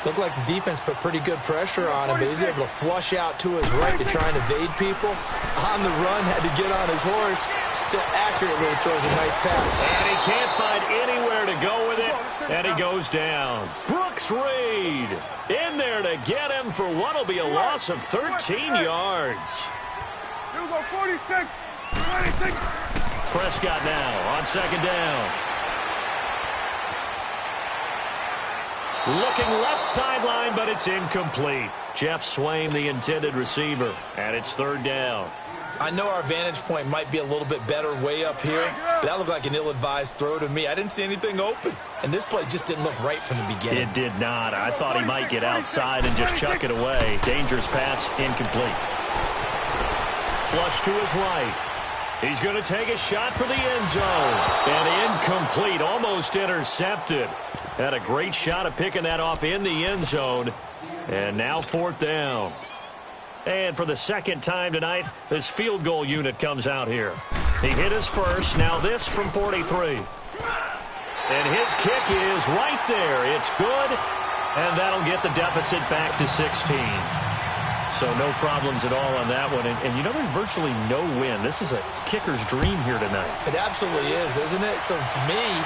Speaker 2: Looked like the defense put pretty good pressure on him, but he's able to flush out to his right to try and evade people. On the run, had to get on his horse. Still accurately throws a nice pass.
Speaker 1: And he can't find anywhere to go with it, and he goes down. Brooks Reed in there to get him for what will be a loss of 13 yards.
Speaker 3: You go 46, 26.
Speaker 1: Prescott now on 2nd down. Looking left sideline, but it's incomplete. Jeff Swaim, the intended receiver, and it's 3rd down.
Speaker 2: I know our vantage point might be a little bit better way up here, but that looked like an ill-advised throw to me. I didn't see anything open, and this play just didn't look right from the beginning.
Speaker 1: It did not. I thought he might get outside and just chuck it away. Dangerous pass, incomplete. Flush to his right. He's going to take a shot for the end zone. And incomplete, almost intercepted. Had a great shot at picking that off in the end zone. And now 4th down. And for the 2nd time tonight, this field goal unit comes out here. He hit his first, now this from 43. And his kick is right there. It's good, and that'll get the deficit back to 16. So no problems at all on that one. And you know, there's virtually no win. This is a kicker's dream here tonight.
Speaker 2: It absolutely is, isn't it? So to me,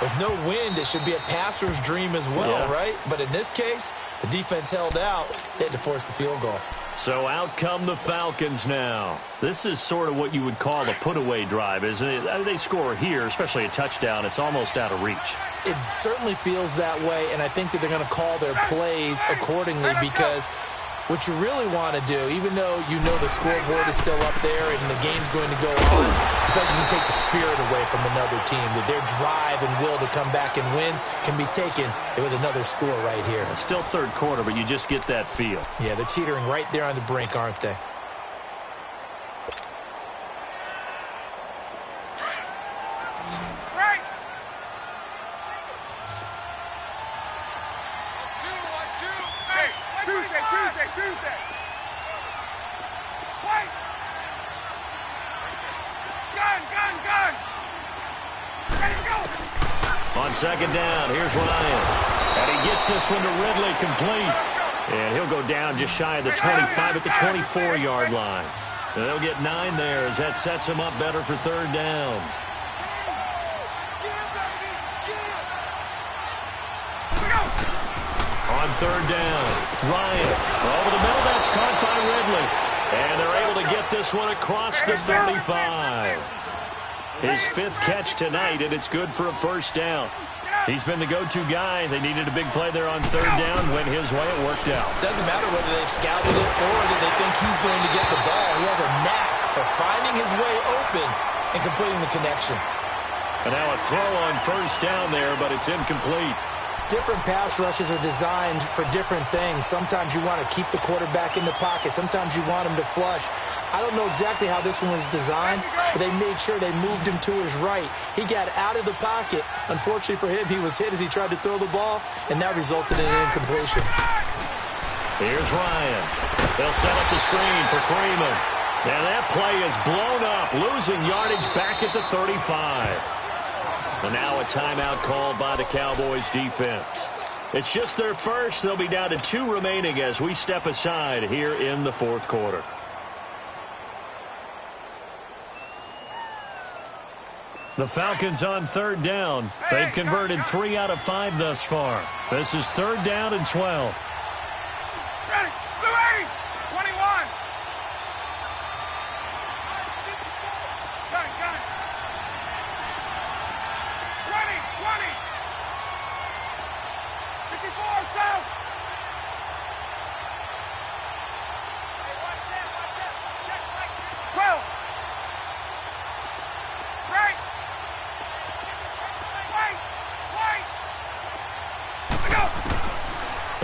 Speaker 2: with no wind, it should be a passer's dream as well, right? But in this case, the defense held out. They had to force the field goal.
Speaker 1: So out come the Falcons now. This is sort of what you would call a put-away drive, isn't it? They score here, especially a touchdown. It's almost out of reach.
Speaker 2: It certainly feels that way, and I think that they're going to call their plays accordingly because what you really want to do, even though you know the scoreboard is still up there and the game's going to go on, I think you can take the spirit away from another team, that their drive and will to come back and win can be taken with another score right here.
Speaker 1: It's still 3rd quarter, but you just get that feel.
Speaker 2: Yeah, they're teetering right there on the brink, aren't they?
Speaker 3: Tuesday. Wait. Gun. Ready to go.
Speaker 1: On 2nd down, here's Ryan. And he gets this one to Ridley, complete. And he'll go down just shy of the 25 at the 24-yard line. They'll get 9 there as that sets them up better for third down. On third down, Ryan over the middle. That's caught by Ridley. And they're able to get this one across the 35. His 5th catch tonight, and it's good for a first down. He's been the go-to guy. They needed a big play there on third down. Went his way. It worked out.
Speaker 2: Doesn't matter whether they've scouted it or that they think he's going to get the ball. He has a knack for finding his way open and completing the connection.
Speaker 1: And now a throw on first down there, but it's incomplete.
Speaker 2: Different pass rushes are designed for different things. Sometimes you want to keep the quarterback in the pocket. Sometimes you want him to flush. I don't know exactly how this one was designed, but they made sure they moved him to his right. He got out of the pocket. Unfortunately for him, he was hit as he tried to throw the ball, and that resulted in an incompletion.
Speaker 1: Here's Ryan. They'll set up the screen for Freeman. And that play is blown up, losing yardage back at the 35. And now a timeout called by the Cowboys defense. It's just their first. They'll be down to 2 remaining as we step aside here in the 4th quarter. The Falcons on third down. They've converted 3 out of 5 thus far. This is third down and 12.
Speaker 3: Ready. 21. Got it. 20. 54, south. Hey, watch that. Check right here. 12. Right. Wait. Go.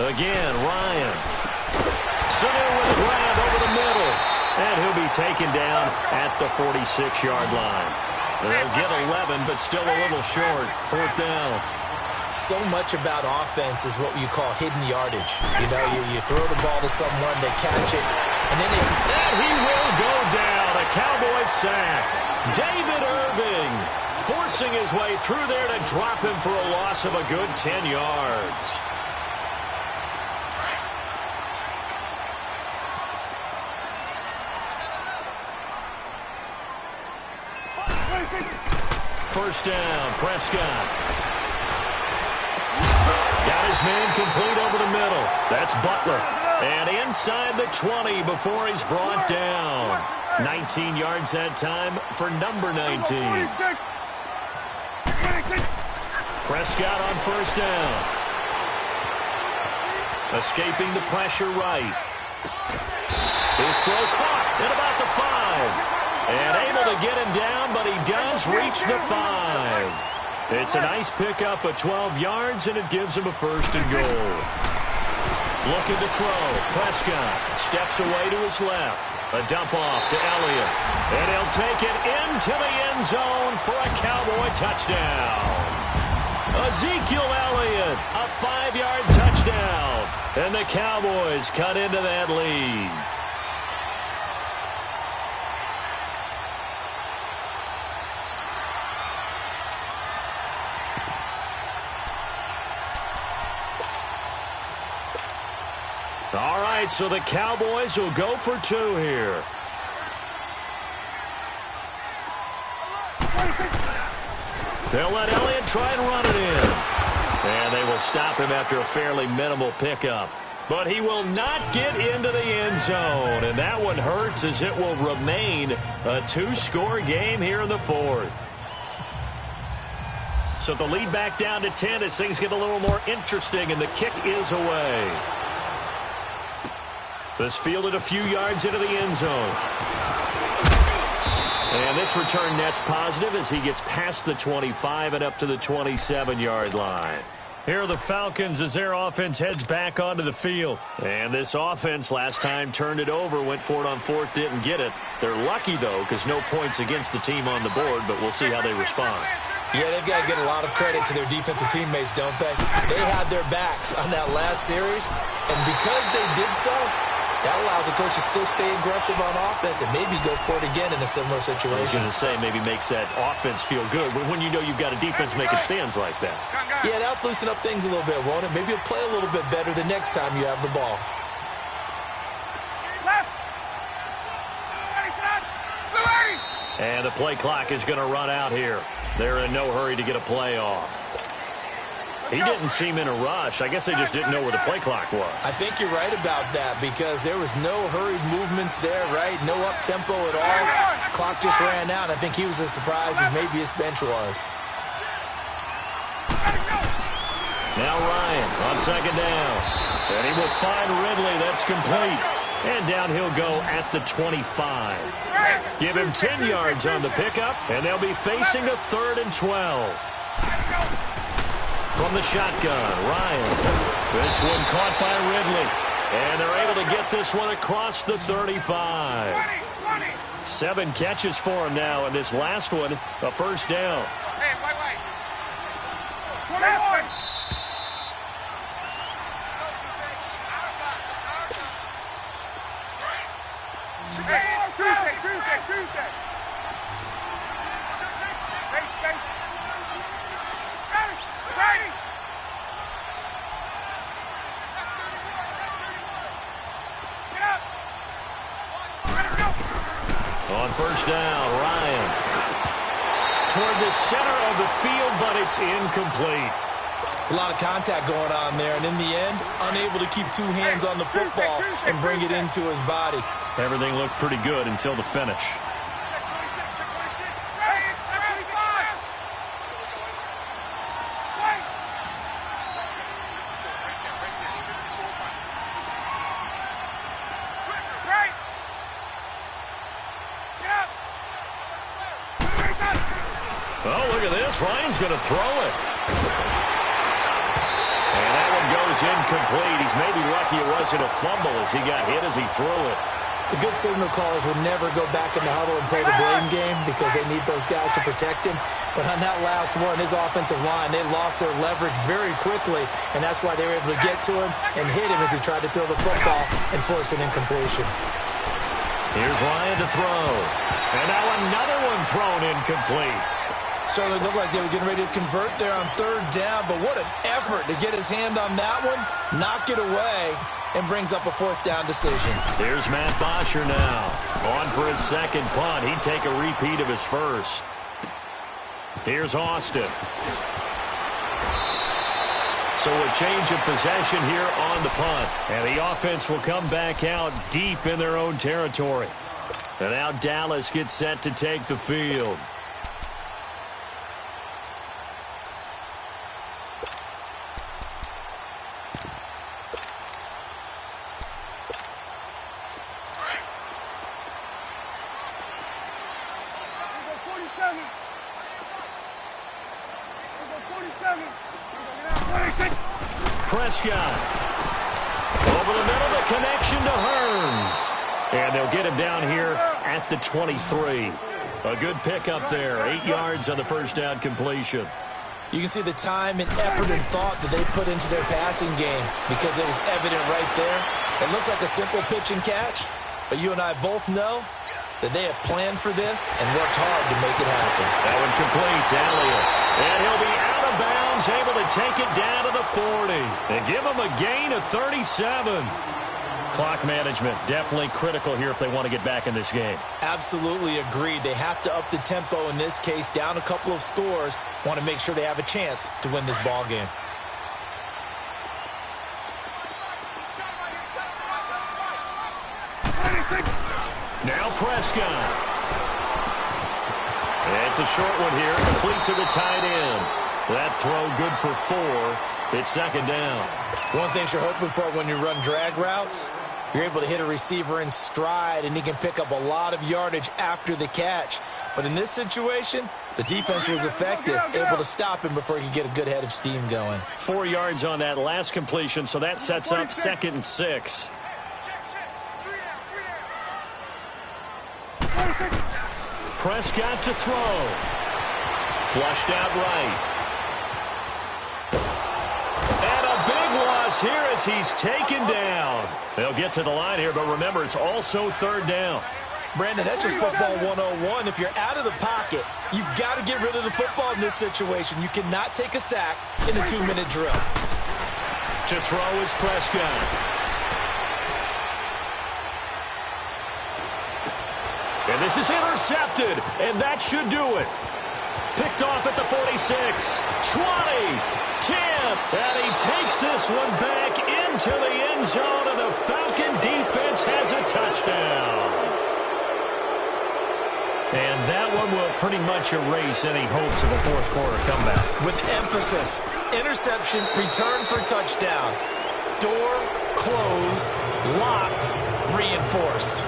Speaker 1: Again, Ryan. Center with a grab over the middle. And he'll be taken down at the 46-yard line. They'll get 11, but still a little short. 4th down.
Speaker 2: So much about offense is what you call hidden yardage. You know, you throw the ball to someone, they catch it, and then they...
Speaker 1: And he will go down. A Cowboys sack. David Irving forcing his way through there to drop him for a loss of a good 10 yards. First down, Prescott. Got his man complete over the middle. That's Butler. And inside the 20 before he's brought down. 19 yards that time for number 19. Prescott on first down. Escaping the pressure right. His throw caught at about the 5. And able to get him down, but he does reach the 5. It's a nice pickup of 12 yards, and it gives him a first and goal. Looking to throw. Prescott steps away to his left. A dump off to Elliott. And he'll take it into the end zone for a Cowboy touchdown. Ezekiel Elliott, a 5-yard touchdown. And the Cowboys cut into that lead. All right, so the Cowboys will go for 2 here. They'll let Elliott try and run it in. And they will stop him after a fairly minimal pickup. But he will not get into the end zone. And that one hurts as it will remain a 2-score game here in the 4th. So the lead back down to 10 as things get a little more interesting, and the kick is away. This fielded a few yards into the end zone. And this return net's positive as he gets past the 25 and up to the 27-yard line. Here are the Falcons as their offense heads back onto the field. And this offense last time turned it over, went for it on 4th, didn't get it. They're lucky, though, because no points against the team on the board, but we'll see how they respond.
Speaker 2: Yeah, they've got to get a lot of credit to their defensive teammates, don't they? They had their backs on that last series, and because they did so, that allows the coach to still stay aggressive on offense and maybe go for it again in a similar situation.
Speaker 1: I was going to say, maybe makes that offense feel good when you know you've got a defense making stands like that.
Speaker 2: Yeah, that'll loosen up things a little bit, won't it? Maybe you'll play a little bit better the next time you have the ball.
Speaker 3: Left.
Speaker 1: And the play clock is going to run out here. They're in no hurry to get a play off. He didn't seem in a rush. I guess they just didn't know where the play clock was.
Speaker 2: I think you're right about that because there was no hurried movements there, right? No up-tempo at all. Clock just ran out. I think he was as surprised as maybe his bench was.
Speaker 1: Now Ryan on second down. And he will find Ridley. That's complete. And down he'll go at the 25. Give him 10 yards on the pickup, and they'll be facing a 3rd and 12. From the shotgun, Ryan. This one caught by Ridley. And they're able to get this one across the 35. 7 catches for him now, and this last one, a first down.
Speaker 3: Hey, wait. 21. Tuesday. Hey. Ready. Get up. Ready, go.
Speaker 1: On first down, Ryan. Toward the center of the field, but it's incomplete.
Speaker 2: It's a lot of contact going on there, and in the end, unable to keep 2 hands on the football and bring it into his body.
Speaker 1: Everything looked pretty good until the finish. Oh, look at this. Ryan's going to throw it. And that one goes incomplete. He's maybe lucky it wasn't a fumble as he got hit as he threw it.
Speaker 2: The good signal callers would never go back in the huddle and play the blame game because they need those guys to protect him. But on that last one, his offensive line, they lost their leverage very quickly, and that's why they were able to get to him and hit him as he tried to throw the football and force an incompletion.
Speaker 1: Here's Ryan to throw. And now another one thrown incomplete.
Speaker 2: Certainly looked like they were getting ready to convert there on 3rd down, but what an effort to get his hand on that one, knock it away, and brings up a 4th down decision.
Speaker 1: Here's Matt Bosher now. On for his second punt. He'd take a repeat of his first. Here's Austin. So a change of possession here on the punt. And the offense will come back out deep in their own territory. And now Dallas gets set to take the field. Prescott. Over the middle, the connection to Hearns. And they'll get him down here at the 23. A good pickup there. 8 yards on the first down completion.
Speaker 2: You can see the time and effort and thought that they put into their passing game because it was evident right there. It looks like a simple pitch and catch, but you and I both know that they have planned for this and worked hard to make it happen.
Speaker 1: That one complete to Elliott. And he'll be out of bounds, able to take it down to the 40. They give him a gain of 37. Clock management definitely critical here if they want to get back in this game.
Speaker 2: Absolutely agreed. They have to up the tempo in this case, down a couple of scores. Want to make sure they have a chance to win this ball game.
Speaker 1: Now Prescott. It's a short one here, complete to the tight end. That throw good for 4. It's second down.
Speaker 2: One thing you're hoping for when you run drag routes, you're able to hit a receiver in stride, and he can pick up a lot of yardage after the catch. But in this situation, the defense was effective, able to stop him before he could get a good head of steam going.
Speaker 1: 4 yards on that last completion, so that sets up 2nd and 6. Prescott to throw. Flushed out right. And a big loss here as he's taken down. They'll get to the line here, but remember, it's also 3rd down.
Speaker 2: Brandon, that's just football 101. If you're out of the pocket, you've got to get rid of the football in this situation. You cannot take a sack in a 2-minute drill.
Speaker 1: To throw is Prescott. And this is intercepted, and that should do it. Picked off at the 46, 20, 10, and he takes this one back into the end zone, and the Falcon defense has a touchdown. And that one will pretty much erase any hopes of a fourth quarter comeback.
Speaker 2: With emphasis, interception, return for touchdown. Door closed, locked, reinforced.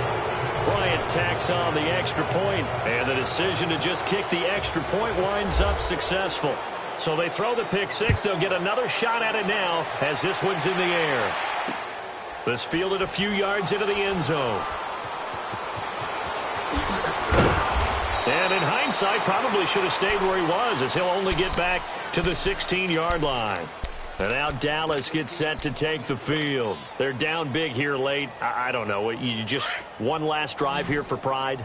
Speaker 1: Bryant tacks on the extra point, and the decision to just kick the extra point winds up successful. So they throw the pick six. They'll get another shot at it now as this one's in the air. This fielded a few yards into the end zone. And in hindsight, probably should have stayed where he was, as he'll only get back to the 16-yard line. And now Dallas gets set to take the field. They're down big here late. I don't know. You just one last drive here for pride?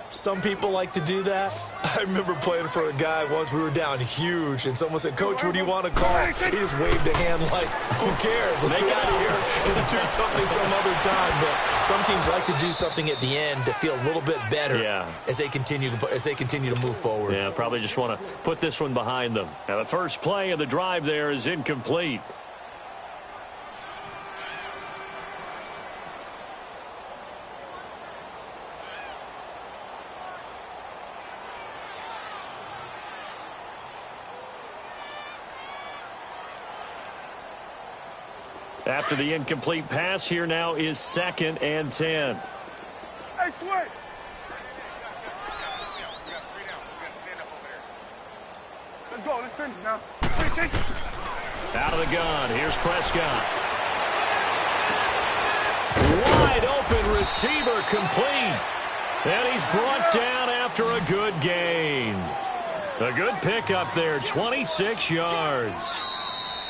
Speaker 2: Some people like to do that. I remember playing for a guy once. We were down huge, and someone said, "Coach, what do you want to call?" He just waved a hand like, "Who cares? Let's get out of here and do something some other time." But some teams like to do something at the end to feel a little bit better as they continue to move forward.
Speaker 1: Yeah, probably just want to put this one behind them. Now the first play of the drive there is incomplete. After the incomplete pass, here now is 2nd and 10.
Speaker 3: Hey, switch. Let's go. Let's finish now.
Speaker 1: Out of the gun. Here's Prescott. Wide open receiver complete. And he's brought down after a good gain. A good pickup there, 26 yards.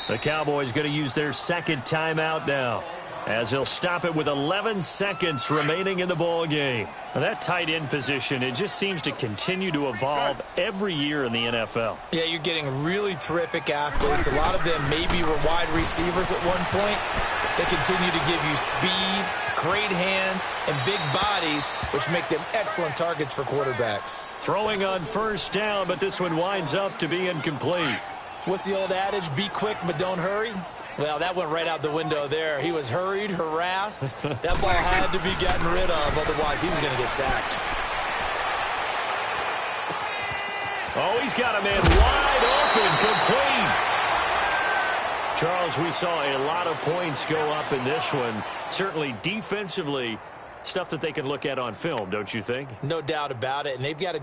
Speaker 1: The Cowboys going to use their second timeout now, as he'll stop it with 11 seconds remaining in the ball game. Now that tight end position, it just seems to continue to evolve every year in the NFL.
Speaker 2: Yeah, you're getting really terrific athletes. A lot of them maybe were wide receivers at one point. They continue to give you speed, great hands, and big bodies, which make them excellent targets for quarterbacks.
Speaker 1: Throwing on first down, but this one winds up to be incomplete.
Speaker 2: What's the old adage? Be quick, but don't hurry. Well, that went right out the window there. He was hurried, harassed. That ball had to be gotten rid of, otherwise he was going to get sacked.
Speaker 1: Oh, he's got a man wide open, complete. Charles, we saw a lot of points go up in this one. Certainly defensively, stuff that they can look at on film, don't you think?
Speaker 2: No doubt about it, and they've got to